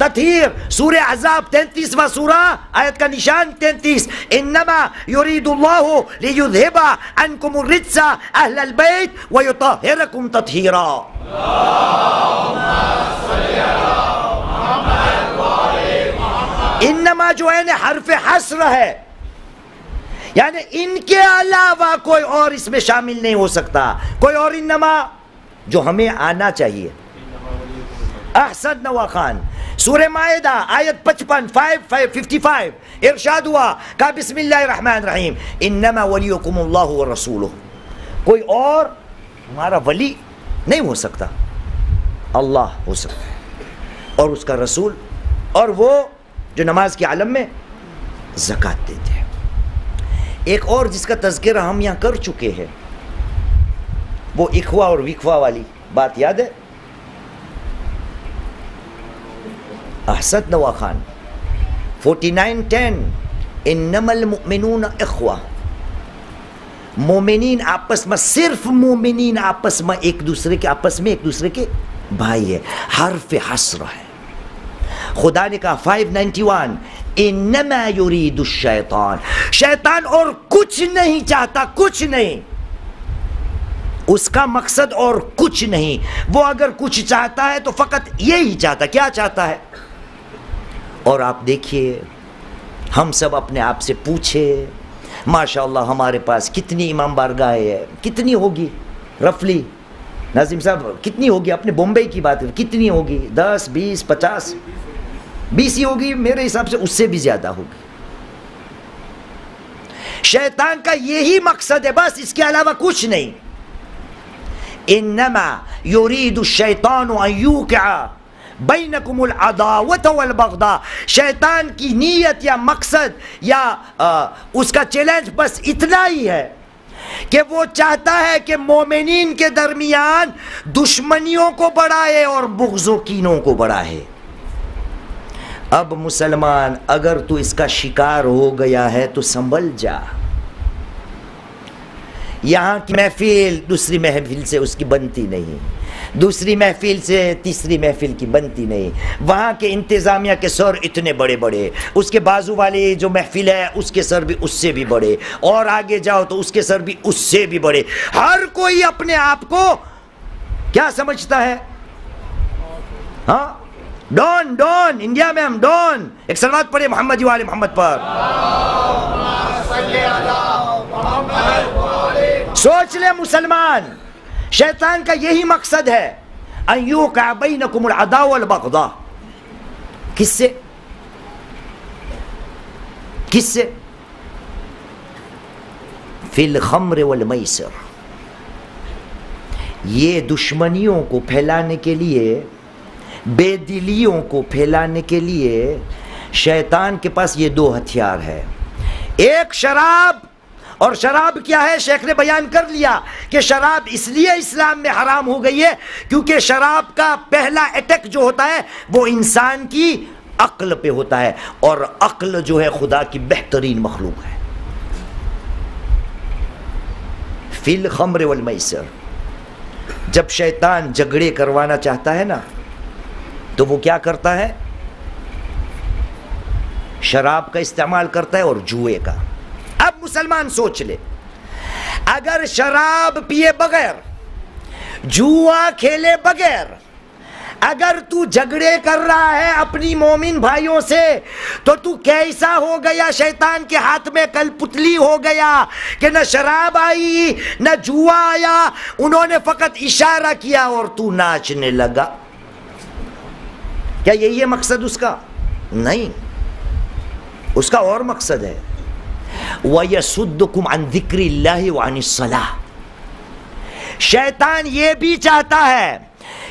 تطہیر. سورہ احزاب 33واں سورہ آیت کا نشان 33. انما یرید اللہ لیذھب عنکم الرجس اہل البیت ویطہرکم تطہیرا. انما جو ہے حرف حصر ہے، یعنی ان کے علاوہ کوئی اور اس میں شامل نہیں ہو سکتا. کوئی اور انما جو ہمیں آنا چاہیے. احسن نوا خان سورہ مائدہ آیت 55 ارشاد ہوا کہا بسم اللہ الرحمن الرحیم انما ولیکم اللہ ورسولہ. کوئی اور ہمارا ولی نہیں ہو سکتا، اللہ ہو سکتا ہے اور اس کا رسول، اور وہ جو نماز کے عالم میں زکوٰۃ دیتے ہیں. ایک اور جس کا تذکرہ ہم یہاں کر چکے ہیں، وہ اخوا اور وقفا والی بات یاد ہے؟ احسن نوا خان 49:10 انما المؤمنون اخوہ. مومنین آپس میں، صرف مومنین آپس میں ایک دوسرے کے بھائی ہے. حرف حصر ہے. خدا نے کہا 591 انما یرید الشیطان، شیطان اور کچھ نہیں چاہتا، کچھ نہیں. اس کا مقصد اور کچھ نہیں. وہ اگر کچھ چاہتا ہے تو فقط یہی چاہتا. کیا چاہتا ہے؟ اور آپ دیکھیے، ہم سب اپنے آپ سے پوچھے، ماشاءاللہ ہمارے پاس کتنی امام بارگاہیں ہے، کتنی ہوگی رفلی ناظم صاحب، کتنی ہوگی؟ اپنے بمبئی کی بات کریں، کتنی ہوگی؟ 10 20 50 20 ہی ہوگی میرے حساب سے، اس سے بھی زیادہ ہوگی. شیطان کا یہی مقصد ہے بس، اس کے علاوہ کچھ نہیں. انما یرید الشیطان ان یوقع بینکم العداوۃ والبغضاء. شیطان کی نیت یا مقصد یا اس کا چیلنج بس اتنا ہی ہے کہ وہ چاہتا ہے کہ مومنین کے درمیان دشمنیوں کو بڑھائے اور بغض و کینوں کو بڑھائے. اب مسلمان اگر تو اس کا شکار ہو گیا ہے تو سنبھل جا. یہاں کی محفل دوسری محفل سے اس کی بنتی نہیں، دوسری محفل سے تیسری محفل کی بنتی نہیں. وہاں کے انتظامیہ کے سر اتنے بڑے بڑے، اس کے بازو والی جو محفل ہے اس کے سر بھی اس سے بھی بڑے، اور آگے جاؤ تو اس کے سر بھی اس سے بھی بڑے. ہر کوئی اپنے آپ کو کیا سمجھتا ہے؟ ہاں ڈون، ڈون. انڈیا میں ہم ڈون. ایک صلوات پڑھے محمد وآل محمد پر. سوچ لے مسلمان، شیطان کا یہی مقصد ہے ان یوقع بینکم العداوۃ والبغضاء. کس سے؟ کس سے؟ فی الخمر والمیسر. یہ دشمنیوں کو پھیلانے کے لیے، بے دلیوں کو پھیلانے کے لیے شیطان کے پاس یہ دو ہتھیار ہے. ایک شراب، اور شراب کیا ہے؟ شیخ نے بیان کر لیا کہ شراب اس لیے اسلام میں حرام ہو گئی ہے کیونکہ شراب کا پہلا اٹیک جو ہوتا ہے وہ انسان کی عقل پہ ہوتا ہے، اور عقل جو ہے خدا کی بہترین مخلوق ہے. فی الخمر والمیسر. جب شیطان جھگڑے کروانا چاہتا ہے نا تو وہ کیا کرتا ہے؟ شراب کا استعمال کرتا ہے اور جوئے کا. اب مسلمان سوچ لے، اگر شراب پیے بغیر، جوا کھیلے بغیر اگر تو جھگڑے کر رہا ہے اپنی مومن بھائیوں سے تو تو کیسا ہو گیا؟ شیطان کے ہاتھ میں کل پتلی ہو گیا کہ نہ شراب آئی نہ جوا آیا، انہوں نے فقط اشارہ کیا اور تو ناچنے لگا. کیا یہی ہے مقصد اس کا؟ نہیں، اس کا اور مقصد ہے. وَيَسُدُّكُمْ عَنْ ذِكْرِ اللَّهِ وَعَنِ الصَّلَاةِ. شیطان یہ بھی چاہتا ہے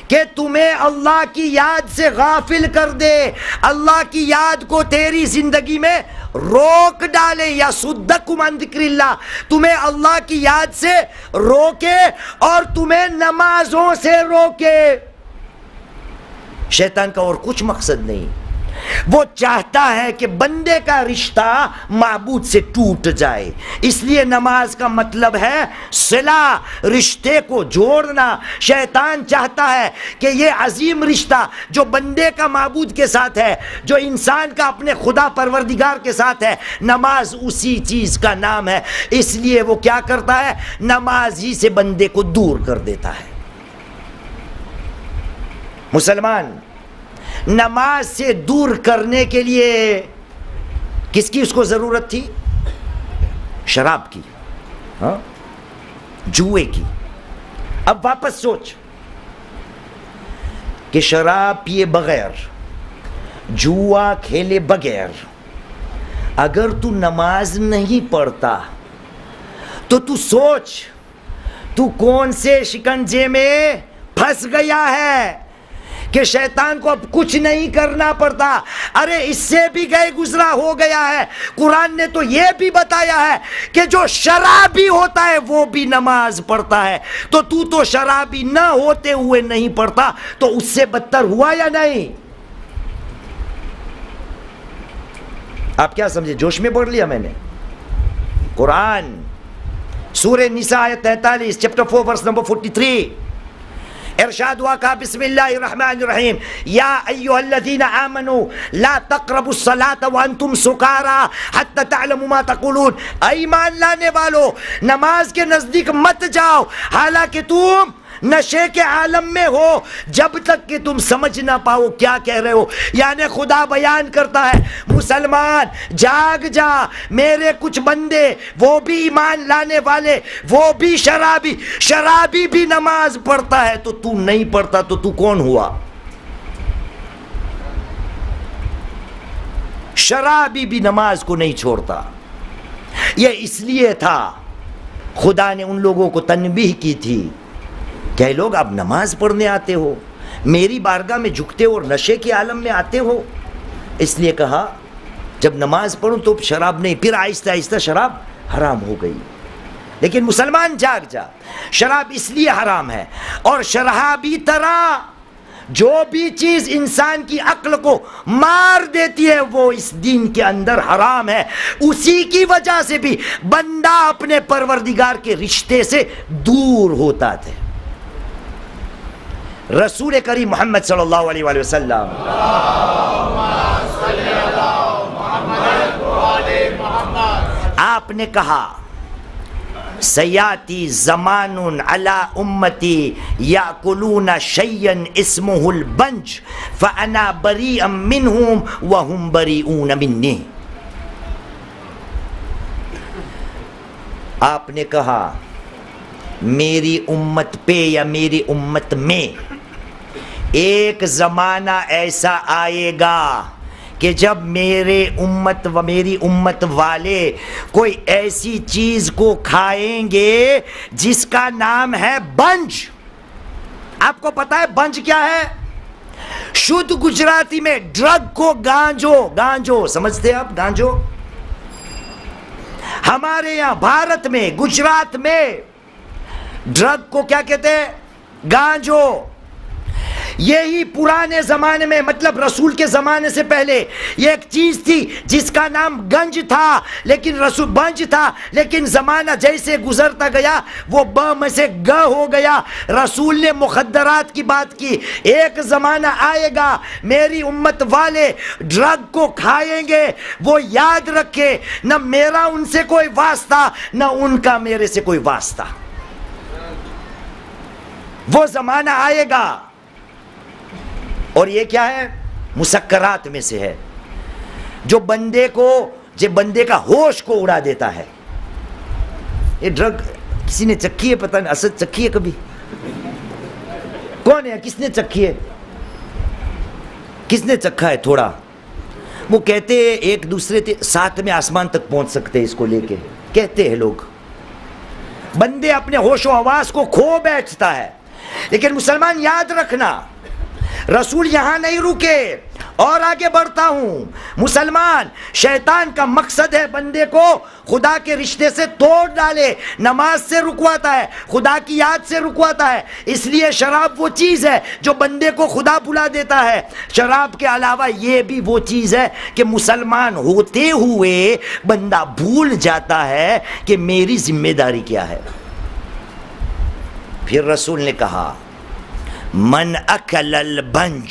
کہ تمہیں اللہ کی یاد سے غافل کر دے، اللہ کی یاد کو تیری زندگی میں روک ڈالے. یَسُدُّكُمْ عَنْ ذِكْرِ اللَّهِ، تمہیں اللہ کی یاد سے روکے اور تمہیں نمازوں سے روکے. شیطان کا اور کچھ مقصد نہیں. وہ چاہتا ہے کہ بندے کا رشتہ معبود سے ٹوٹ جائے. اس لیے نماز کا مطلب ہے صلہ، رشتے کو جوڑنا. شیطان چاہتا ہے کہ یہ عظیم رشتہ جو بندے کا معبود کے ساتھ ہے، جو انسان کا اپنے خدا پروردگار کے ساتھ ہے، نماز اسی چیز کا نام ہے. اس لیے وہ کیا کرتا ہے؟ نماز ہی سے بندے کو دور کر دیتا ہے. مسلمان نماز سے دور کرنے کے لیے کس کی اس کو ضرورت تھی؟ شراب کی، ہاں، جوئے کی. اب واپس سوچ کہ شراب پیے بغیر، جوا کھیلے بغیر اگر تو نماز نہیں پڑھتا تو سوچ تو کون سے شکنجے میں پھنس گیا ہے کہ شیطان کو اب کچھ نہیں کرنا پڑتا. ارے اس سے بھی گئے گزرا ہو گیا ہے. قرآن نے تو یہ بھی بتایا ہے کہ جو شرابی ہوتا ہے وہ بھی نماز پڑھتا ہے. تو شرابی نہ ہوتے ہوئے نہیں پڑھتا تو اس سے بدتر ہوا یا نہیں؟ آپ کیا سمجھے؟ جوش میں پڑھ لیا میں نے. قرآن سورہ نساء آیت 43 چیپٹر 4 ورس نمبر 43 ارشاد ہوا، کہا بسم اللہ الرحمن الرحیم یا ایھا الذین آمنوا لا تقربوا الصلاة وانتم سکارى حتی تعلموا ما تقولون. ایمان لانے والو، نماز کے نزدیک مت جاؤ حالانکہ تم نشے کے عالم میں ہو، جب تک کہ تم سمجھ نہ پاؤ کیا کہہ رہے ہو. یعنی خدا بیان کرتا ہے مسلمان جاگ جا، میرے کچھ بندے وہ بھی ایمان لانے والے، وہ بھی شرابی بھی نماز پڑھتا ہے تو تو نہیں پڑھتا تو کون ہوا؟ شرابی بھی نماز کو نہیں چھوڑتا. یہ اس لیے تھا خدا نے ان لوگوں کو تنبیہ کی تھی کہ لوگ اب نماز پڑھنے آتے ہو، میری بارگاہ میں جھکتے ہو اور نشے کے عالم میں آتے ہو. اس لیے کہا جب نماز پڑھوں تو شراب نہیں. پھر آہستہ آہستہ شراب حرام ہو گئی. لیکن مسلمان جاگ جا، شراب اس لیے حرام ہے اور شرابی طرح جو بھی چیز انسان کی عقل کو مار دیتی ہے وہ اس دین کے اندر حرام ہے. اسی کی وجہ سے بھی بندہ اپنے پروردگار کے رشتے سے دور ہوتا تھا. رسول کریم محمد صلی اللہ علیہ وآلہ وسلم آپ نے کہا سیاتی زمان علی امتی یاکلون شیئا اسمہ البنج فانا بریئا منہم وہم بریئون منی. آپ نے کہا میری امت پہ یا میری امت میں ایک زمانہ ایسا آئے گا کہ جب میری امت والے کوئی ایسی چیز کو کھائیں گے جس کا نام ہے بنج. آپ کو پتا ہے بنج کیا ہے؟ شدھ گجراتی میں ڈرگ کو گانجو سمجھتے ہیں آپ؟ گانجو ہمارے یہاں بھارت میں گجرات میں ڈرگ کو کیا کہتے ہیں؟ گانجو. یہی پرانے زمانے میں مطلب رسول کے زمانے سے پہلے یہ ایک چیز تھی جس کا نام گنج تھا، لیکن بنج تھا، لیکن زمانہ جیسے گزرتا گیا وہ ب میں سے گ ہو گیا. رسول نے مخدرات کی بات کی. ایک زمانہ آئے گا میری امت والے ڈرگ کو کھائیں گے. وہ یاد رکھے نہ میرا ان سے کوئی واسطہ نہ ان کا میرے سے کوئی واسطہ. وہ زمانہ آئے گا اور یہ کیا ہے؟ مسکرات میں سے ہے جو بندے کا ہوش کو اڑا دیتا ہے. یہ ڈرگ کسی نے چکھی ہے؟ پتہ نہیں. اسد چکھی ہے کبھی؟ کون ہے؟ کس نے چکھی ہے؟ کس نے چکھا ہے تھوڑا؟ وہ کہتے ہیں ایک دوسرے کے ساتھ میں آسمان تک پہنچ سکتے ہیں اس کو لے کے، کہتے ہیں لوگ. بندے اپنے ہوش و حواس کو کھو بیٹھتا ہے. لیکن مسلمان یاد رکھنا رسول یہاں نہیں رکے اور آگے بڑھتا ہوں. مسلمان، شیطان کا مقصد ہے بندے کو خدا کے رشتے سے توڑ ڈالے، نماز سے رکواتا ہے، خدا کی یاد سے رکواتا ہے. اس لیے شراب وہ چیز ہے جو بندے کو خدا بلا دیتا ہے. شراب کے علاوہ یہ بھی وہ چیز ہے کہ مسلمان ہوتے ہوئے بندہ بھول جاتا ہے کہ میری ذمہ داری کیا ہے. پھر رسول نے کہا من اکل البنج،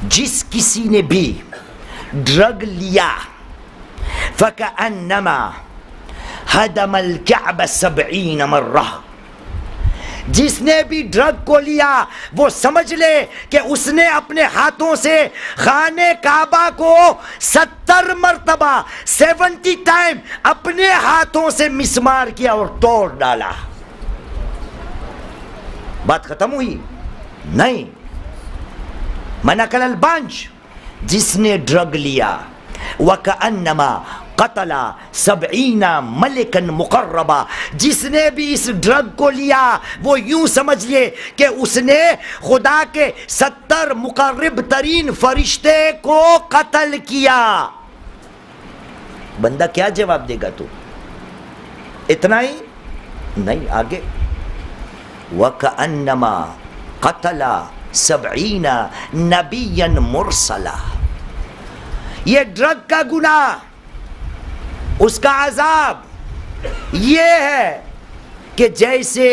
جس کسی نے بھی ڈرگ لیا، فکأنما ہدم الکعب 70 مرہ، جس نے بھی ڈرگ کو لیا وہ سمجھ لے کہ اس نے اپنے ہاتھوں سے خانے کعبہ کو 70 مرتبہ 70 ٹائم اپنے ہاتھوں سے مسمار کیا اور توڑ ڈالا. بات ختم ہوئی؟ نہیں. من اکل البنج، جس نے ڈرگ لیا، وکأنما قتل 70 ملکا مقربا، جس نے بھی اس ڈرگ کو لیا وہ یوں سمجھ لے کہ اس نے خدا کے 70 مقرب ترین فرشتے کو قتل کیا. بندہ کیا جواب دے گا؟ تو اتنا ہی نہیں، آگے وَكَأَنَّمَا قَتَلَ 70 نَبِيًّا مُرْسَلًا. یہ ڈرگ کا گناہ، اس کا عذاب یہ ہے کہ جیسے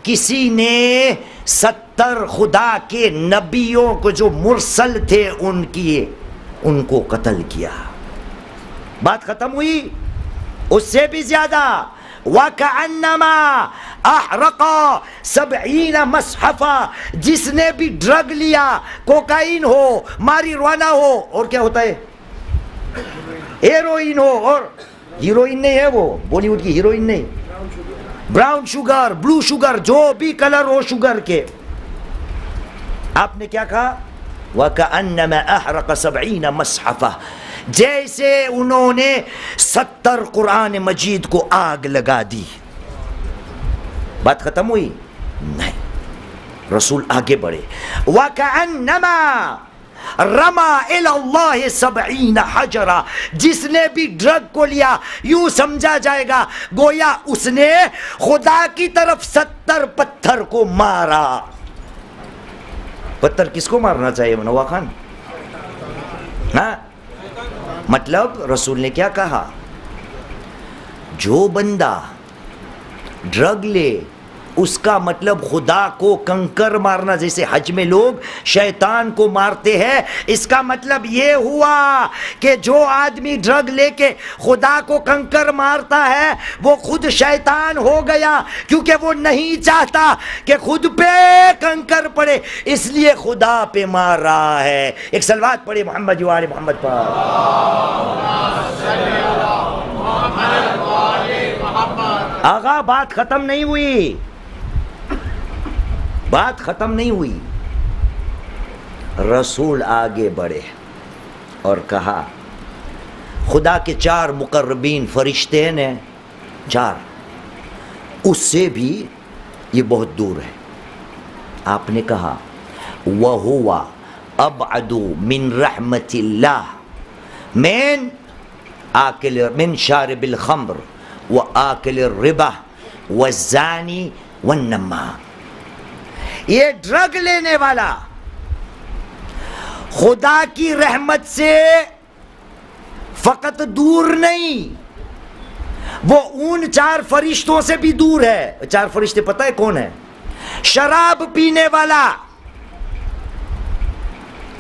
کسی نے 70 خدا کے نبیوں کو جو مرسل تھے ان کو قتل کیا. بات ختم ہوئی؟ اس سے بھی زیادہ وَكَأَنَّمَا احرق 70 مصحفا، جس نے بھی ڈرگ لیا، کوکائن ہو، ماریجوانا ہو، اور کیا ہوتا ہے، ہیروئن ہو، اور ہیروئن نہیں ہے وہ بالی ووڈ کی ہیروئن نہیں، براؤن شوگر، بلو شوگر، جو بھی کلر ہو شوگر کے. آپ نے کیا کہا؟ وَكَأَنَّمَا احرق 70 مصحفا، جیسے انہوں نے 70 قرآن مجید کو آگ لگا دی. بات ختم ہوئی؟ نہیں. رسول آگے بڑھے وَكَأَنَّمَا رَمَا إِلَى اللَّهِ 70 حَجَرًا، جس نے بھی ڈرگ کو لیا یوں سمجھا جائے گا گویا اس نے خدا کی طرف 70 پتھر کو مارا. پتھر کس کو مارنا چاہیے منوع خان؟ ہاں، مطلب رسول نے کیا کہا؟ جو بندہ ڈرگ لے اس کا مطلب خدا کو کنکر مارنا، جیسے حج میں لوگ شیطان کو مارتے ہیں. اس کا مطلب یہ ہوا کہ جو آدمی ڈرگ لے کے خدا کو کنکر مارتا ہے وہ خود شیطان ہو گیا، کیونکہ وہ نہیں چاہتا کہ خود پہ کنکر پڑے، اس لیے خدا پہ مار رہا ہے. ایک صلوات پڑھے محمد و آل محمد پر. آغا بات ختم نہیں ہوئی، بات ختم نہیں ہوئی. رسول آگے بڑھے اور کہا خدا کے 4 مقربین فرشتے ہیں، 4، اس سے بھی یہ بہت دور ہے. آپ نے کہا وَهُوَ أَبْعَدُ مِنْ رَحْمَةِ اللَّهِ مِنْ شَارِبِ الْخَمْرِ وَآكِلِ الرِّبَا وَالزَّانِي وَالنَّمَّامِ. یہ ڈرگ لینے والا خدا کی رحمت سے فقط دور نہیں، وہ ان 4 فرشتوں سے بھی دور ہے. 4 فرشتے پتہ ہے کون ہے؟ شراب پینے والا،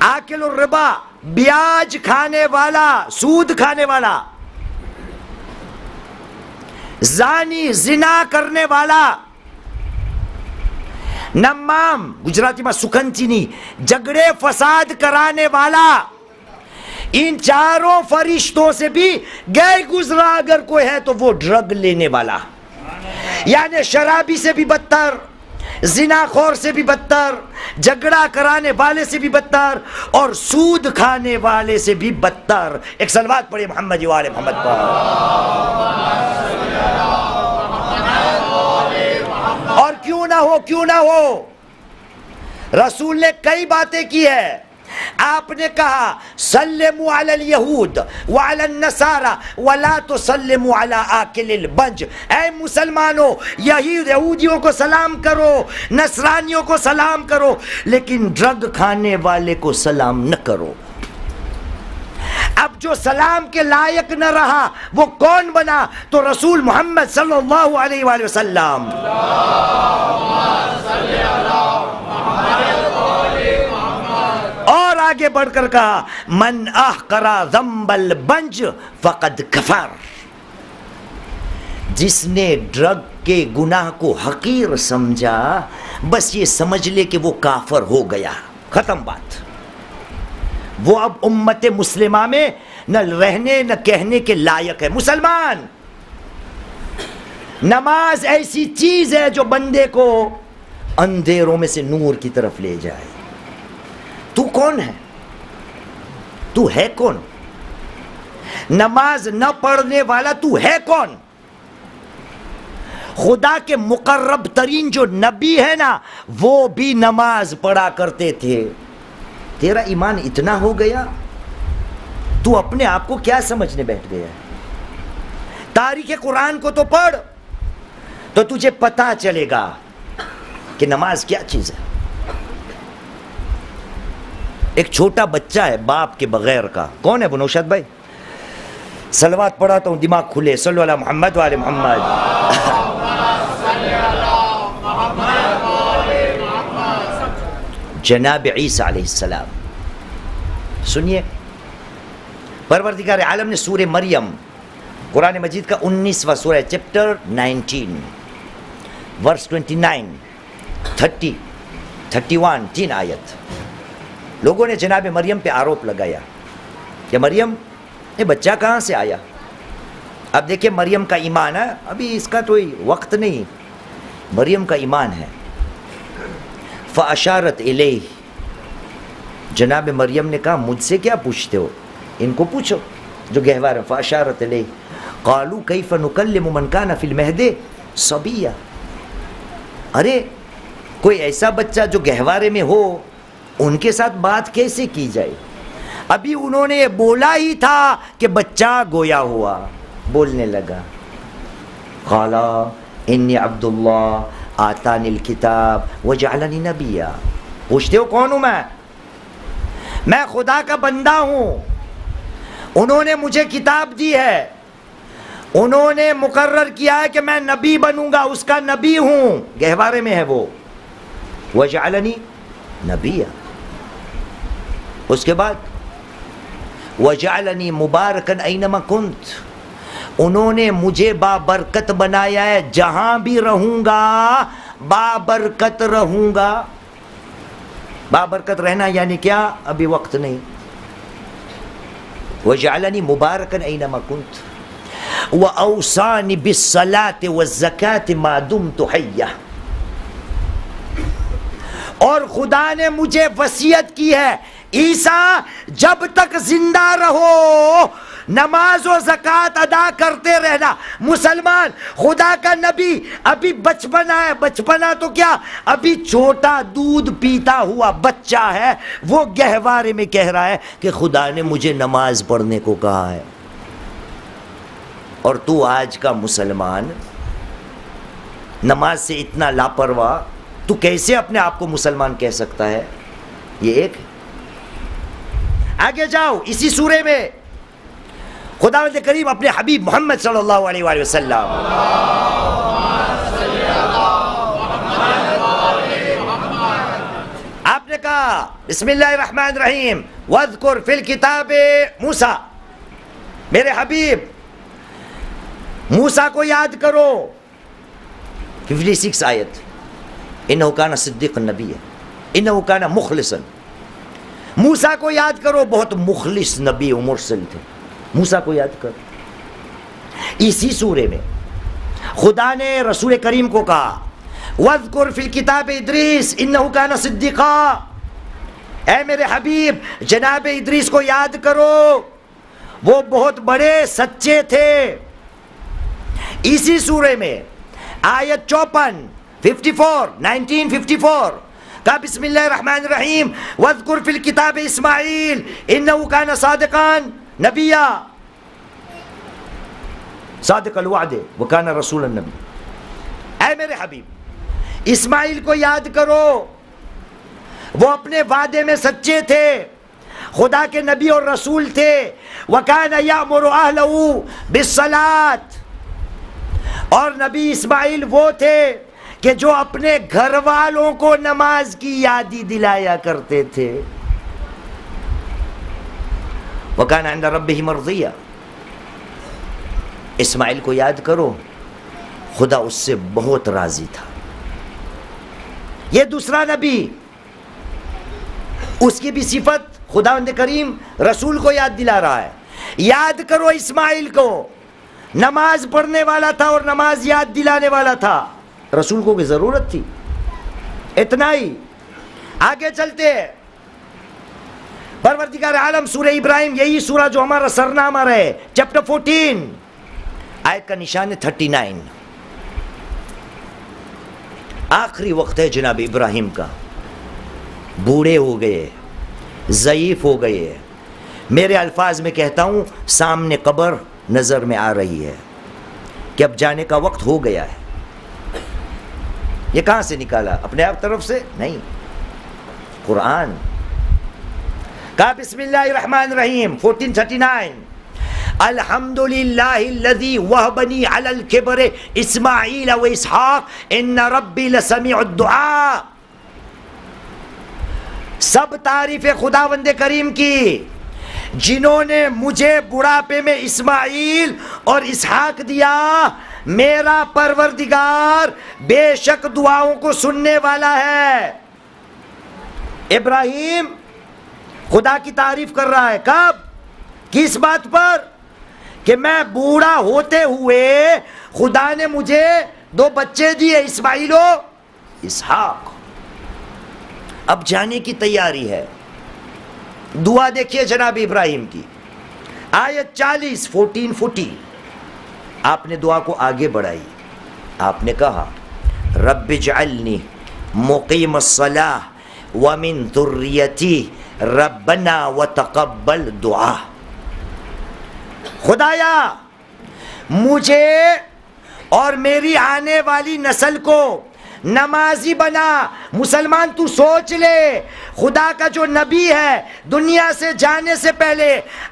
آکل الربا، بیاج کھانے والا، سود کھانے والا، زانی، زنا کرنے والا، نمام گجراتی میں سکنچینی، جھگڑے فساد کرانے والا. ان 4 فرشتوں سے بھی گئے گزرا اگر کوئی ہے تو وہ ڈرگ لینے والا، یعنی شرابی سے بھی بدتر، زنا خور سے بھی بدتر، جھگڑا کرانے والے سے بھی بدتر، اور سود کھانے والے سے بھی بدتر. ایک صلوات پڑھے محمد و آل محمد پر. اور کیوں نہ ہو رسول نے کئی باتیں کی ہے. آپ نے کہا سلموا علی الیہود وعلی النصارى ولا تسلموا علی آکل البنج. اے مسلمانوں یہودیوں کو سلام کرو، نصرانیوں کو سلام کرو، لیکن ڈرگ کھانے والے کو سلام نہ کرو. اب جو سلام کے لائق نہ رہا وہ کون بنا؟ تو رسول محمد صلی اللہ علیہ وآلہ وسلم. اور آگے بڑھ کر کہا من احقر ذنب البنج فقد کفر. جس نے ڈرگ کے گناہ کو حقیر سمجھا بس یہ سمجھ لے کہ وہ کافر ہو گیا، ختم بات. وہ اب امت مسلمہ میں نہ رہنے نہ کہنے کے لائق ہے. مسلمان، نماز ایسی چیز ہے جو بندے کو اندھیروں میں سے نور کی طرف لے جائے. تو کون ہے؟ تو ہے کون؟ نماز نہ پڑھنے والا تو ہے کون؟ خدا کے مقرب ترین جو نبی ہے نا وہ بھی نماز پڑھا کرتے تھے. تیرا ایمان اتنا ہو گیا، تو اپنے آپ کو کیا سمجھنے بیٹھ گیا؟ تاریخ قرآن کو تو پڑھ تو تجھے پتا چلے گا کہ نماز کیا چیز ہے. ایک چھوٹا بچہ ہے باپ کے بغیر کا، کون ہے وہ؟ نوشاد بھائی صلوات پڑھاتا ہوں دماغ کھلے. صلو علی محمد وعلی محمد. جناب عیسیٰ علیہ السلام. سنیے، پروردگار عالم نے سورہ مریم قرآن مجید کا 19واں سورہ چیپٹر 19 ورس 29 30 31 3 آیت. لوگوں نے جناب مریم پہ آروپ لگایا کہ مریم یہ بچہ کہاں سے آیا. اب دیکھیں مریم کا ایمان ہے، ابھی اس کا تو وقت نہیں. مریم کا ایمان ہے. فاشارت الیہ، جناب مریم نے کہا مجھ سے کیا پوچھتے ہو، ان کو پوچھو جو گہوارے. فاشارت الیہ قالوا کیف نکلم من کان فی المہد صبیا. ارے کوئی ایسا بچہ جو گہوارے میں ہو ان کے ساتھ بات کیسے کی جائے؟ ابھی انہوں نے یہ بولا ہی تھا کہ بچہ گویا ہوا، بولنے لگا. قال انی عبد اللہ آتانی الکتاب وجعلنی نبیا. پوچھتے ہو کون ہوں میں خدا کا بندہ ہوں. انہوں نے مجھے کتاب دی ہے، انہوں نے مقرر کیا ہے کہ میں نبی بنوں گا، اس کا نبی ہوں. گہوارے میں ہے وہ. وجعلنی نبیا. اس کے بعد وجعلنی مبارکن اینما کنت، انہوں نے مجھے بابرکت بنایا ہے، جہاں بھی رہوں گا بابرکت رہوں گا. بابرکت رہنا یعنی کیا؟ ابھی وقت نہیں. وجعلنی مبارکن اینما کنت واوصانی بالصلاة والزکاة ما دمت حیا. اور خدا نے مجھے وصیت کی ہے عیسیٰ جب تک زندہ رہو نماز و زکوٰۃ ادا کرتے رہنا. مسلمان، خدا کا نبی ابھی بچپنا ہے. بچپنا تو کیا، ابھی چھوٹا دودھ پیتا ہوا بچہ ہے، وہ گہوارے میں کہہ رہا ہے کہ خدا نے مجھے نماز پڑھنے کو کہا ہے. اور تو آج کا مسلمان نماز سے اتنا لاپرواہ، تو کیسے اپنے آپ کو مسلمان کہہ سکتا ہے؟ یہ ایک. آگے جاؤ اسی سورے میں خداوند کریم اپنے حبیب محمد صلی اللہ علیہ وآلہ وسلم آپ نے کہا بسم اللہ الرحمن الرحیم وَاذْكُرْ فِي الْكِتَابِ موسیٰ، میرے حبیب موسیٰ کو یاد کرو. 56 آیت. انہو کان صدیق النبی، انہو کان مخلصا. موسیٰ کو یاد کرو، بہت مخلص نبی و مرسل تھے. موسیٰ کو یاد کرو. اسی سورے میں خدا نے رسول کریم کو کہا وَاذْكُرْ فِي الْكِتَابِ ادریس انہو کان صدیقا. اے میرے حبیب جناب ادریس کو یاد کرو، وہ بہت بڑے سچے تھے. اسی سورے میں آیت 54 1954 کہا بسم اللہ الرحمن الرحیم واذکر فی الکتاب اسماعیل انہ کان صادقا نبیا، صادق الوعد وکان رسول النبی۔ اے میرے حبیب اسماعیل کو یاد کرو، وہ اپنے وعدے میں سچے تھے، خدا کے نبی اور رسول تھے۔ وَكَانَ يَأْمُرُ أَهْلَهُ بِالصَّلَاةِ، اور نبی اسماعیل وہ تھے کہ جو اپنے گھر والوں کو نماز کی یادی دلایا کرتے تھے۔ وَكَانَ عِنْدَ رَبِّهِ مَرْضِيًّا، اسماعیل کو یاد کرو، خدا اس سے بہت راضی تھا۔ یہ دوسرا نبی، اس کی بھی صفت خداوند کریم رسول کو یاد دلا رہا ہے۔ یاد کرو اسماعیل کو، نماز پڑھنے والا تھا اور نماز یاد دلانے والا تھا، رسول کو کی ضرورت تھی؟ اتنا ہی۔ آگے چلتے ہیں، پروردگار عالم سورہ ابراہیم، یہی سورہ جو ہمارا سرنامہ رہے، چیپٹر 14 آیت کا نشان ہے 39۔ آخری وقت ہے جناب ابراہیم کا، بوڑھے ہو گئے، ضعیف ہو گئے، میرے الفاظ میں کہتا ہوں سامنے قبر نظر میں آ رہی ہے کہ اب جانے کا وقت ہو گیا ہے۔ یہ کہاں سے نکالا؟ اپنے آپ طرف سے نہیں، قرآن۔ کہا بسم اللہ الرحمن الرحیم 1439 الحمدللہ الذی وہبنی علی الکبر اسماعیل و اسحاق ان ربی لسمیع الدعاء۔ سب تعریف خداوند کریم کی جنہوں نے مجھے بڑھاپے میں اسماعیل اور اسحاق دیا، میرا پروردگار بے شک دعاؤں کو سننے والا ہے۔ ابراہیم خدا کی تعریف کر رہا ہے، کب؟ کس بات پر؟ کہ میں بوڑھا ہوتے ہوئے خدا نے مجھے 2 بچے دیے، اسماعیل و اسحاق۔ اب جانے کی تیاری ہے۔ دعا دیکھیے جناب ابراہیم کی، آیت 40 1440۔ آپ نے دعا کو آگے بڑھائی، آپ نے کہا رب اجعلنی مقیم الصلاۃ ومن ذریتی ربنا وتقبل دعا۔ خدایا مجھے اور میری آنے والی نسل کو نمازی بنا۔ مسلمان تو سوچ لے، خدا کا جو نبی ہے دنیا سے جانے سے پہلے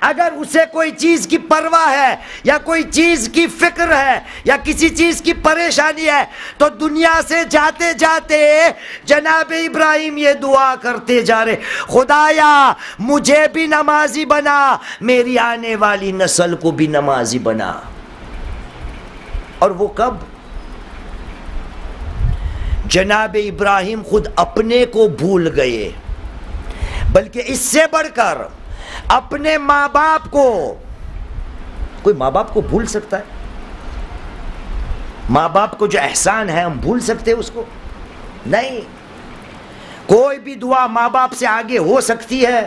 اگر اسے کوئی چیز کی پرواہ ہے یا کوئی چیز کی فکر ہے یا کسی چیز کی پریشانی ہے تو دنیا سے جاتے جاتے جناب ابراہیم یہ دعا کرتے جا رہے، خدایا مجھے بھی نمازی بنا، میری آنے والی نسل کو بھی نمازی بنا۔ اور وہ کب؟ جناب ابراہیم خود اپنے کو بھول گئے، بلکہ اس سے بڑھ کر اپنے ماں باپ کو۔ کوئی ماں باپ کو بھول سکتا ہے؟ ماں باپ کو جو احسان ہے ہم بھول سکتے ہیں اس کو؟ نہیں۔ کوئی بھی دعا ماں باپ سے آگے ہو سکتی ہے؟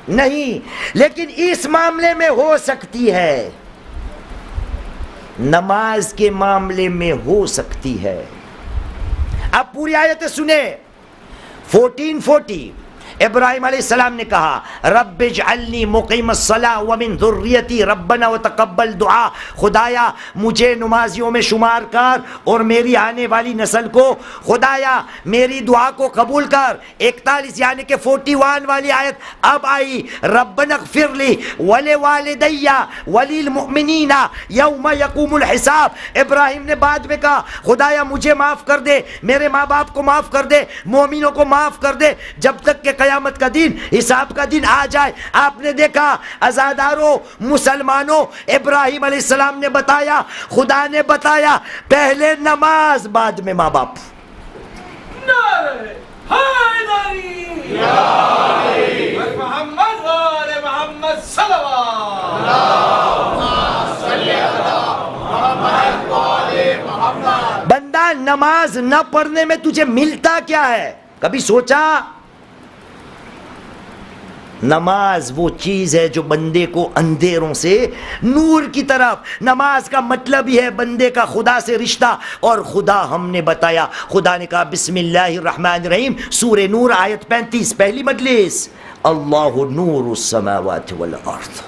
نہیں، لیکن اس معاملے میں ہو سکتی ہے، نماز کے معاملے میں ہو سکتی ہے۔ اب پوری آیت سنیں۔ 1440 ابراہیم علیہ السلام نے کہا رب اجعلنی مقیم الصلاۃ ومن ذریتی ربنا وتقبل دعا، خدایا مجھے نمازیوں میں شمار کر اور میری آنے والی نسل کو خدایا میری دعا کو قبول کر۔ 41 یعنی کہ 41 والی آیت اب آئی، ربنا اغفر لی ولوالدی وللمؤمنین یوم یقوم الحساب۔ ابراہیم نے بعد میں کہا خدایا مجھے معاف کر دے، میرے ماں باپ کو معاف کر دے، مومنوں کو معاف کر دے، جب تک کہ قیامت کا دن، حساب کا دن آ جائے۔ آپ نے دیکھا عزاداروں، مسلمانوں، ابراہیم علیہ السلام نے بتایا، خدا نے بتایا، پہلے نماز بعد میں ماں باپ۔ حیدری محمد وآل محمد صلوات بندہ نماز نہ پڑھنے میں تجھے ملتا کیا ہے؟ کبھی سوچا؟ نماز وہ چیز ہے جو بندے کو اندھیروں سے نور کی طرف، نماز کا مطلب ہی ہے بندے کا خدا سے رشتہ، اور خدا ہم نے بتایا، خدا نے کہا بسم اللہ الرحمن الرحیم، سورہ نور آیت 35، پہلی مجلس، اللہ نور السماوات والارض،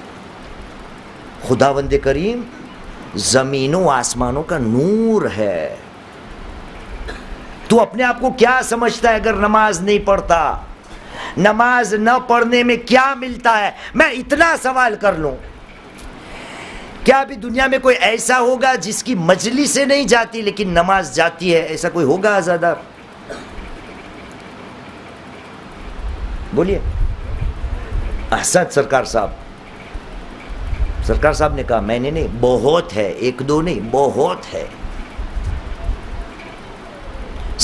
خداوند کریم زمینوں آسمانوں کا نور ہے۔ تو اپنے آپ کو کیا سمجھتا ہے اگر نماز نہیں پڑھتا؟ نماز نہ پڑھنے میں کیا ملتا ہے؟ میں اتنا سوال کر لوں، کیا ابھی دنیا میں کوئی ایسا ہوگا جس کی مجلس سے نہیں جاتی لیکن نماز جاتی ہے؟ ایسا کوئی ہوگا آزادار؟ بولیے۔ احسن سرکار صاحب، سرکار صاحب نے کہا میں نے نہیں، بہت ہے، ایک دو نہیں، بہت ہے۔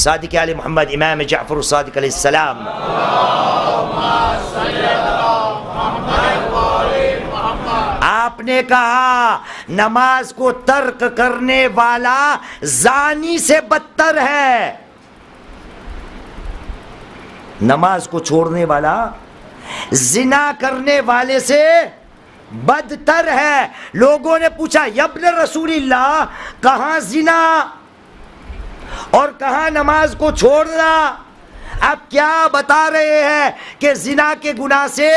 صادق علی محمد امام جعفر الصادق علیہ السلام، آپ نے کہا نماز کو ترک کرنے والا زانی سے بدتر ہے، نماز کو چھوڑنے والا زنا کرنے والے سے بدتر ہے۔ لوگوں نے پوچھا یا ابن رسول اللہ، کہاں زنا اور کہاں نماز کو چھوڑنا؟ اب کیا بتا رہے ہیں کہ زنا کے گناہ سے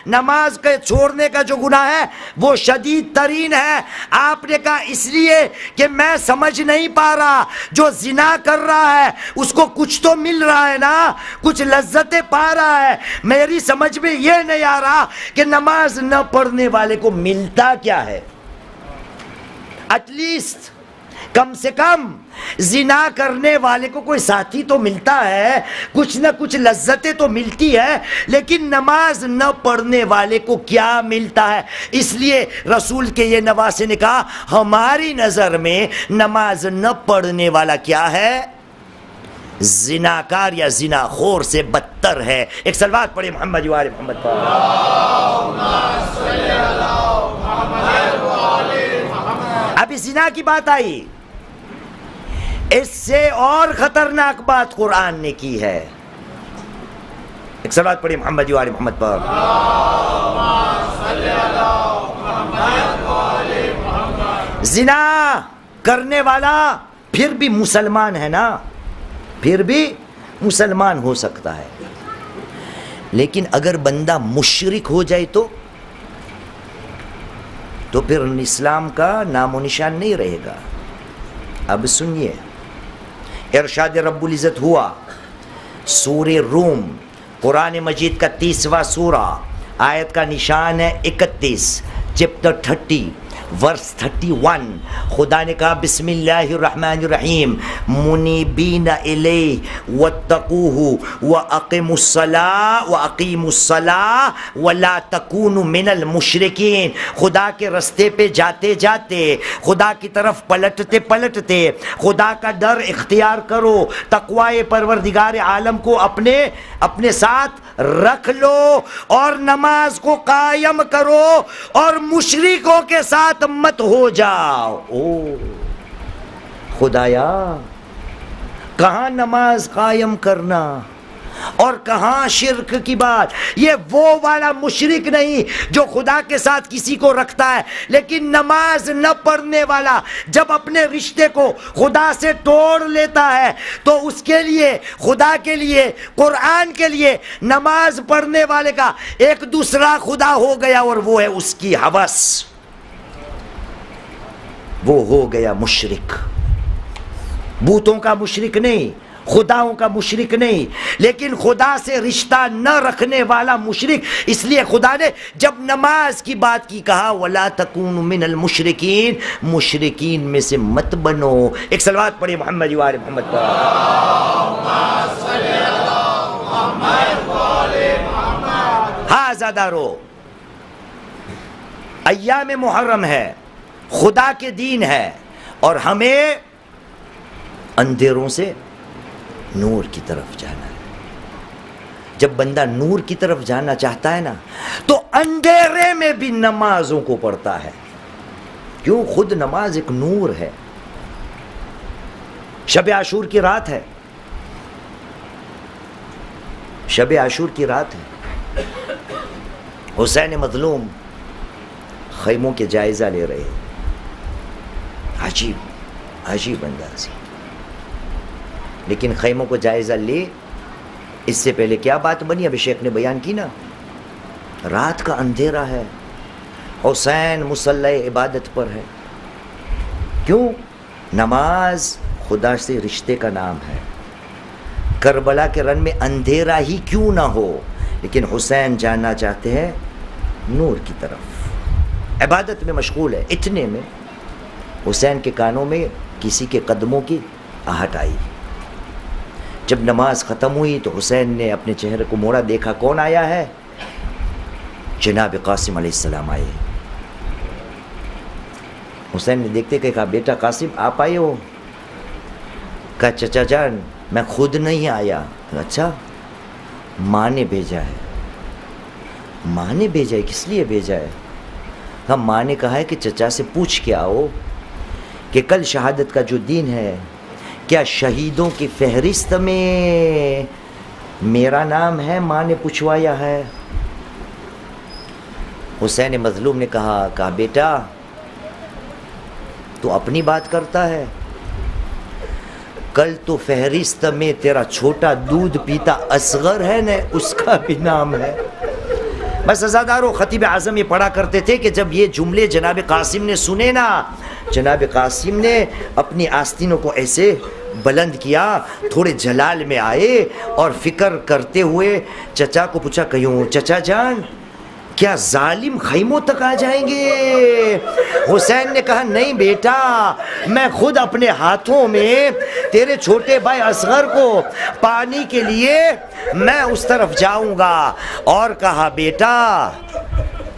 نماز کے چھوڑنے کا جو گناہ ہے وہ شدید ترین ہے۔ آپ نے کہا اس لیے کہ میں سمجھ نہیں پا رہا، جو زنا کر رہا ہے اس کو کچھ تو مل رہا ہے نا، کچھ لذتیں پا رہا ہے، میری سمجھ میں یہ نہیں آ رہا کہ نماز نہ پڑھنے والے کو ملتا کیا ہے۔ ایٹ لیسٹ کم سے کم زنا کرنے والے کو کوئی ساتھی تو ملتا ہے، کچھ نہ کچھ لذتیں تو ملتی ہے، لیکن نماز نہ پڑھنے والے کو کیا ملتا ہے؟ اس لیے رسول کے یہ نواسے نے کہا ہماری نظر میں نماز نہ پڑھنے والا کیا ہے؟ زناکار یا زنا خور سے بدتر ہے۔ ایک صلوات پڑھے محمد و آل محمد پر۔ ابھی زنا کی بات آئی، اس سے اور خطرناک بات قرآن نے کی ہے۔ ایک صلوات پڑھی محمد و آل محمد پر۔ زنا کرنے والا پھر بھی مسلمان ہے نا، پھر بھی مسلمان ہو سکتا ہے، لیکن اگر بندہ مشرک ہو جائے تو پھر اسلام کا نام و نشان نہیں رہے گا۔ اب سنیے، ارشاد رب العزت ہوا سورہ روم، قرآن مجید کا 30واں سورہ، آیت کا نشان ہے 31، چیپٹر 30 ورس 31۔ خدا نے کہا بسم اللہ الرحمن الرحیم، منیبین الیہ واتقوہ واقیموا الصلاۃ ولا تکونوا من المشرکین۔ خدا کے رستے پہ جاتے جاتے، خدا کی طرف پلٹتے پلٹتے خدا کا ڈر اختیار کرو، تقوی پروردگار عالم کو اپنے ساتھ رکھ لو، اور نماز کو قائم کرو، اور مشرکوں کے ساتھ مت ہو جاؤ۔ او خدایا، کہاں نماز قائم کرنا اور کہاں شرک کی بات؟ یہ وہ والا مشرک نہیں جو خدا کے ساتھ کسی کو رکھتا ہے، لیکن نماز نہ پڑھنے والا جب اپنے رشتے کو خدا سے توڑ لیتا ہے تو اس کے لیے، خدا کے لیے، قرآن کے لیے نماز پڑھنے والے کا ایک دوسرا خدا ہو گیا، اور وہ ہے اس کی ہوس، وہ ہو گیا مشرک۔ بتوں کا مشرک نہیں، خداؤں کا مشرک نہیں، لیکن خدا سے رشتہ نہ رکھنے والا مشرک۔ اس لیے خدا نے جب نماز کی بات کی کہا وَلَا تَكُونُوا مِنَ الْمُشْرِكِينَ، مشرکین میں سے مت بنو۔ ایک صلوات پڑھے محمد و آل محمد پر۔ ہاں زادارو، ایام محرم ہے، خدا کے دین ہے، اور ہمیں اندھیروں سے نور کی طرف جانا ہے۔ جب بندہ نور کی طرف جانا چاہتا ہے نا تو اندھیرے میں بھی نمازوں کو پڑھتا ہے، کیوں؟ خود نماز ایک نور ہے۔ شب عاشور کی رات ہے، شب عاشور کی رات ہے، حسین مظلوم خیموں کے جائزہ لے رہے ہیں. عجیب انداز. لیکن خیموں کو جائزہ لے اس سے پہلے کیا بات بنی؟ ابھی شیخ نے بیان کی نا. رات کا اندھیرا ہے، حسین مصلی عبادت پر ہے. کیوں؟ نماز خدا سے رشتے کا نام ہے. کربلا کے رن میں اندھیرا ہی کیوں نہ ہو، لیکن حسین جاننا چاہتے ہیں نور کی طرف. عبادت میں مشغول ہے. اتنے میں حسین کے کانوں میں کسی کے قدموں کی آہٹ آئی. جب نماز ختم ہوئی تو حسین نے اپنے چہرے کو موڑا، دیکھا کون آیا ہے؟ جناب قاسم علیہ السلام آئے. حسین نے دیکھتے کہ کہا بیٹا قاسم آپ آئے ہو؟ کہا چچا جان میں خود نہیں آیا. اچھا ماں نے بھیجا ہے. ماں نے بھیجا ہے؟ کس لیے بھیجا ہے؟ ہم ماں نے کہا ہے کہ چچا سے پوچھ کے آؤ کہ کل شہادت کا جو دن ہے کیا شہیدوں کی فہرست میں میرا نام ہے؟ ماں نے پوچھوایا ہے. حسین مظلوم نے کہا بیٹا تو اپنی بات کرتا ہے، کل تو فہرست میں تیرا چھوٹا دودھ پیتا اصغر ہے نا، اس کا بھی نام ہے. بس عزادارو خطیب اعظم یہ پڑھا کرتے تھے کہ جب یہ جملے جناب قاسم نے سنے نا، جناب قاسم نے اپنی آستینوں کو ایسے بلند کیا، تھوڑے جلال میں آئے اور فکر کرتے ہوئے چچا کو پوچھا کہوں چچا جان کیا ظالم خیموں تک آ جائیں گے؟ حسین نے کہا نہیں بیٹا، میں خود اپنے ہاتھوں میں تیرے چھوٹے بھائی اصغر کو پانی کے لیے میں اس طرف جاؤں گا. اور کہا بیٹا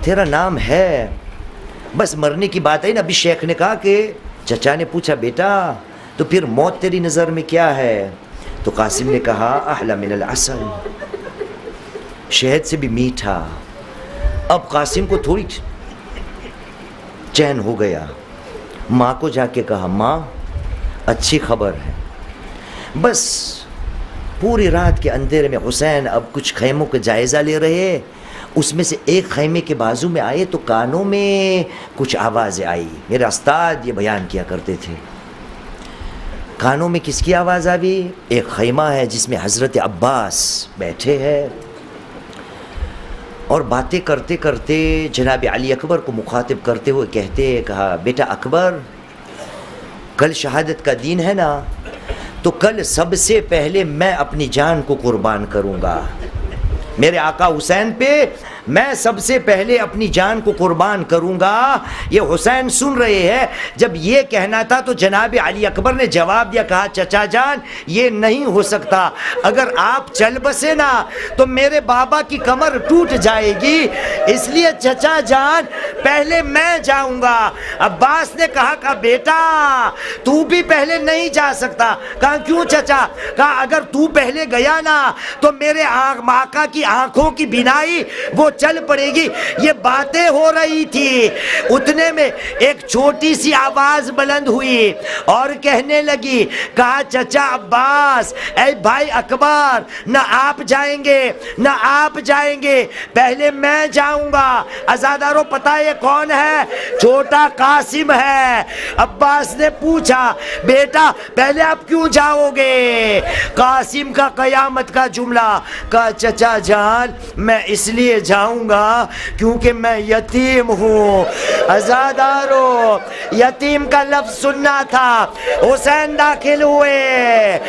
تیرا نام ہے، بس مرنے کی بات ہے نا. ابھی شیخ نے کہا کہ چچا نے پوچھا بیٹا تو پھر موت تیری نظر میں کیا ہے؟ تو قاسم نے کہا احلی من العسل، شہد سے بھی میٹھا. اب قاسم کو تھوڑی چین ہو گیا. ماں کو جا کے کہا ماں اچھی خبر ہے. بس پوری رات کے اندھیرے میں حسین اب کچھ خیموں کا جائزہ لے رہے. اس میں سے ایک خیمے کے بازو میں آئے تو کانوں میں کچھ آوازیں آئی. میرے استاد یہ بیان کیا کرتے تھے. کانوں میں کس کی آواز آئی؟ ایک خیمہ ہے جس میں حضرت عباس بیٹھے ہیں اور باتیں کرتے کرتے جناب علی اکبر کو مخاطب کرتے ہوئے کہا بیٹا اکبر کل شہادت کا دن ہے نا، تو کل سب سے پہلے میں اپنی جان کو قربان کروں گا. میرے آقا حسین پہ میں سب سے پہلے اپنی جان کو قربان کروں گا. یہ حسین سن رہے ہیں. جب یہ کہنا تھا تو جناب علی اکبر نے جواب دیا، کہا چچا جان یہ نہیں ہو سکتا، اگر آپ چل بسے نا تو میرے بابا کی کمر ٹوٹ جائے گی، اس لیے چچا جان پہلے میں جاؤں گا. عباس نے کہا بیٹا تو بھی پہلے نہیں جا سکتا. کہا کیوں چچا؟ کہا اگر تو پہلے گیا نا تو میرے آقا کی آنکھوں کی بینائی وہ چل پڑے گی. یہ باتیں ہو رہی تھی، اتنے میں ایک چھوٹی سی آواز بلند ہوئی اور کہنے لگی، کہا چچا عباس اے بھائی اکبر نہ آپ جائیں گے نہ آپ جائیں گے، پہلے میں جاؤں گا. عزادارو پتہ یہ کون ہے؟ چھوٹا قاسم ہے. عباس نے پوچھا بیٹا پہلے آپ کیوں جاؤ گے؟ قاسم کا قیامت کا جملہ، کہا چچا جان میں اس لیے جاؤں گا کیونکہ میں یتیم ہوں. عزادارو یتیم کا لفظ سننا تھا. حسین داخل ہوئے،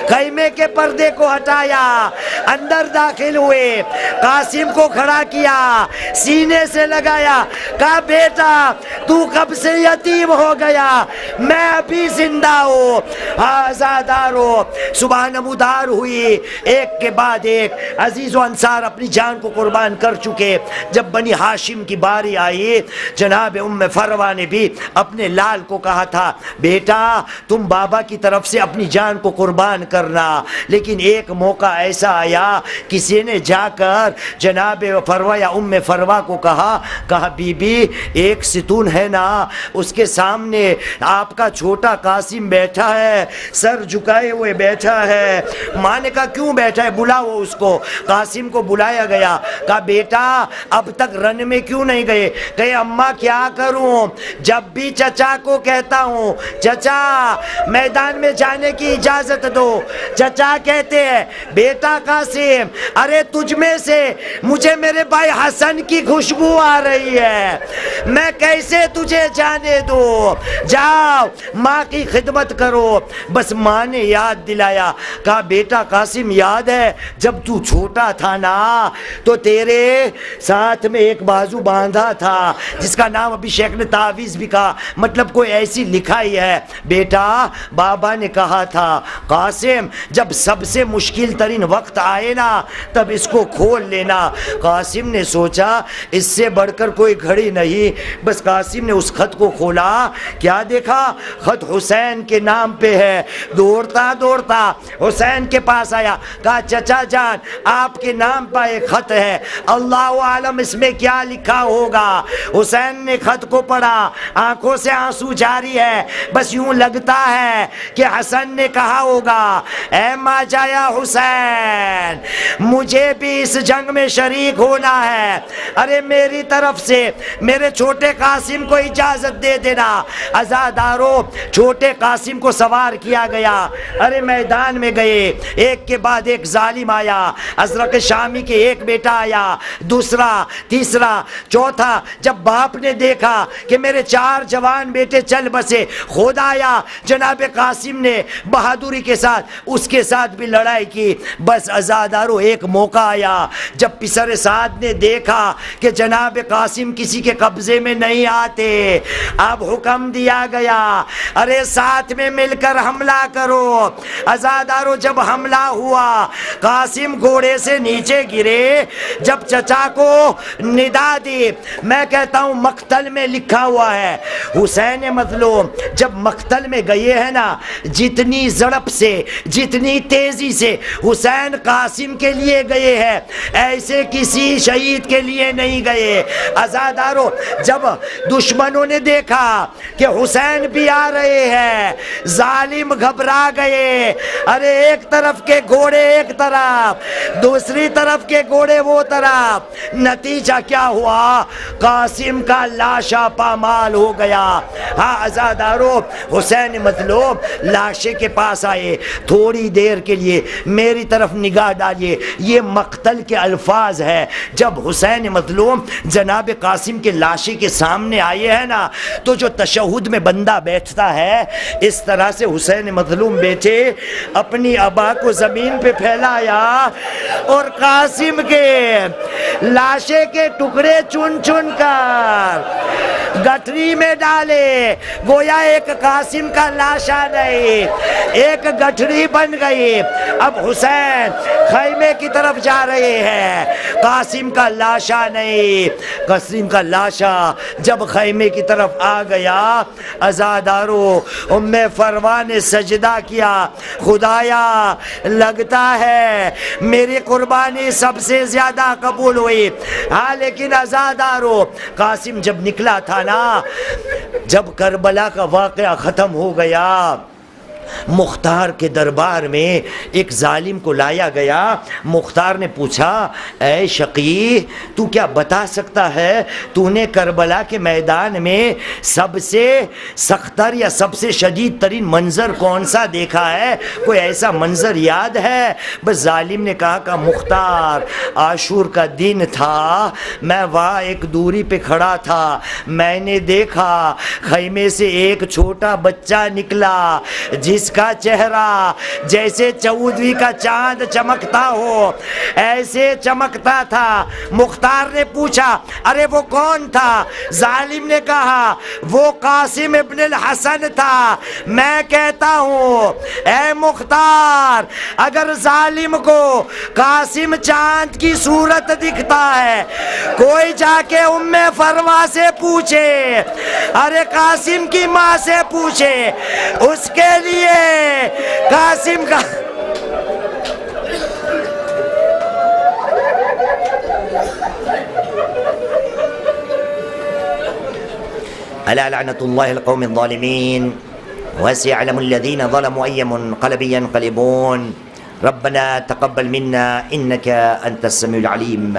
خیمے کے پردے کو ہٹایا، اندر داخل ہوئے، قاسم کو کھڑا کیا، سینے سے لگایا، کہا بیٹا تو کب سے یتیم ہو گیا؟ میں ابھی زندہ ہوں. عزادارو صبح نمودار ہوئی، ایک کے بعد ایک عزیز و انصار اپنی جان کو قربان کر چکے. جب بنی ہاشم کی باری آئی، جناب ام فروہ نے بھی اپنے لال کو کہا تھا بیٹا تم بابا کی طرف سے اپنی جان کو قربان کرنا. لیکن ایک موقع ایسا آیا کسی نے جا کر جناب فروہ یا ام فروہ کو کہا بی بی ایک ستون ہے نا اس کے سامنے آپ کا چھوٹا قاسم بیٹھا ہے، سر جھکائے ہوئے بیٹھا ہے۔ ماں نے کہا کیوں بیٹھا ہے، بلاؤ اس کو۔ قاسم کو بلایا گیا، کہا بیٹا اب تک رن میں کیوں نہیں گئے؟ کہے اماں کیا کروں، جب بھی چچا کو کہتا ہوں چچا میدان میں جانے کی اجازت دو، چچا کہتے ہیں بیٹا قاسم ارے تجھ میں سے مجھے میرے بھائی حسن کی خوشبو آ رہی ہے، میں کیسے تجھے جانے دوں، جاؤ ماں کی خدمت کرو۔ بس ماں نے یاد دلایا، کہا بیٹا قاسم یاد ہے جب تو چھوٹا تھا نا تو تیرے ساتھ میں ایک بازو باندھا تھا جس کا نام ابھی شیخ نے تعویذ بھی کہا، مطلب کوئی ایسی لکھائی ہے۔ بیٹا بابا نے کہا تھا قاسم جب سب سے مشکل ترین وقت آئے نا تب اس کو کھول لینا۔ قاسم نے سوچا اس سے بڑھ کر کوئی گھڑی نہیں، بس قاسم نے اس خط کو کھولا، کیا دیکھا خط حسین کے نام پہ ہے۔ دوڑتا دوڑتا حسین کے پاس آیا، کہا چچا جان آپ کے نام پر ایک خط ہے، اللہ عالم اس میں کیا لکھا ہوگا۔ حسین نے خط کو پڑھا، آنکھوں سے آنسو جاری ہے، بس یوں لگتا ہے کہ حسن نے کہا ہوگا اے ماں جایا حسین مجھے بھی اس جنگ میں شریک ہونا ہے، ارے میری طرف سے میرے چھوٹے قاسم کو اجازت دے دینا۔ عزادارو چھوٹے قاسم کو سوار کیا گیا، ارے میدان میں گئے، ایک کے بعد ایک ظالم آیا، ازرق شامی کے ایک بیٹا آیا، دوسرا تیسرا چوتھا، جب باپ نے دیکھا کہ میرے 4 جوان بیٹے چل بسے، خود آیا، جناب قاسم نے بہادری کے ساتھ اس کے ساتھ بھی لڑائی کی۔ بس عزادارو ایک موقع آیا جب پسر سعد نے دیکھا کہ جناب قاسم کسی کے قبضے میں نہیں آتے، اب حکم دیا گیا ارے ساتھ میں مل کر حملہ کرو۔ عزادارو جب حملہ ہوا قاسم گھوڑے سے نیچے گرے، جب چچا کو ندا دی، میں کہتا ہوں مقتل میں لکھا ہوا ہے حسین مظلوم جب مقتل میں گئے ہیں نا، جتنی ضرب سے جتنی تیزی سے حسین قاسم کے لیے گئے ہیں ایسے کسی شہید کے لیے نہیں گئے۔ عزادارو جب دشمنوں نے دیکھا کہ حسین بھی آ رہے ہیں، ظالم گھبرا گئے، ارے ایک طرف کے گھوڑے ایک طرف، دوسری طرف کے گھوڑے وہ طرف، نتیجہ کیا ہوا قاسم کا لاشا پامال ہو گیا۔ ہاں عزادارو حسین مظلوم لاشے کے پاس آئے، تھوڑی دیر کے لیے میری طرف نگاہ ڈالیے، یہ مقتل کے الفاظ ہے۔ جب حسین مظلوم جناب قاسم کے لاشے کے سامنے آئے ہیں نا تو جو تشہد میں بندہ بیٹھتا ہے اس طرح سے حسین مظلوم بیٹھے، اپنی ابا کو زمین پہ پھیلایا اور قاسم کے لاشے کے ٹکڑے چن چن کر گٹھری میں ڈالے، گویا ایک قاسم کا لاشا نہیں ایک گٹھری بن گئی۔ اب حسین خیمے کی طرف جا رہے ہیں، قاسم کا لاشا نہیں، قاسم کا لاشا جب خیمے کی طرف آ گیا، عزادارو ام فروا نے سجدہ کیا، خدایا لگتا ہے میری قربانی سب سے زیادہ قبول ہوئی۔ ہاں لیکن عزادارو قاسم جب نکلا تھا نا، جب کربلا کا واقعہ ختم ہو گیا، مختار کے دربار میں ایک ظالم کو لایا گیا۔ مختار نے پوچھا اے شقی تو کیا بتا سکتا ہے تو نے کربلا کے میدان میں سب سے سختر یا سب سے شدید ترین منظر کون سا دیکھا ہے، کوئی ایسا منظر یاد ہے؟ بس ظالم نے کہا کہ مختار عاشور کا دن تھا، میں وہاں ایک دوری پہ کھڑا تھا، میں نے دیکھا خیمے سے ایک چھوٹا بچہ نکلا جس کا چہرہ جیسے 14ویں کا چاند چمکتا ہو ایسے چمکتا تھا۔ مختار نے پوچھا ارے وہ کون تھا؟ ظالم نے کہا وہ قاسم ابن الحسن تھا۔ میں کہتا ہوں اے مختار اگر ظالم کو قاسم چاند کی صورت دکھتا ہے، کوئی جا کے ام فروا سے پوچھے، ارے قاسم کی ماں سے پوچھے، اس کے لیے قاسم کا ألا لعنة الله القوم الظالمين وسيعلم الذين ظلموا أي منقلب ينقلبون ربنا تقبل منا إنك أنت السميع العليم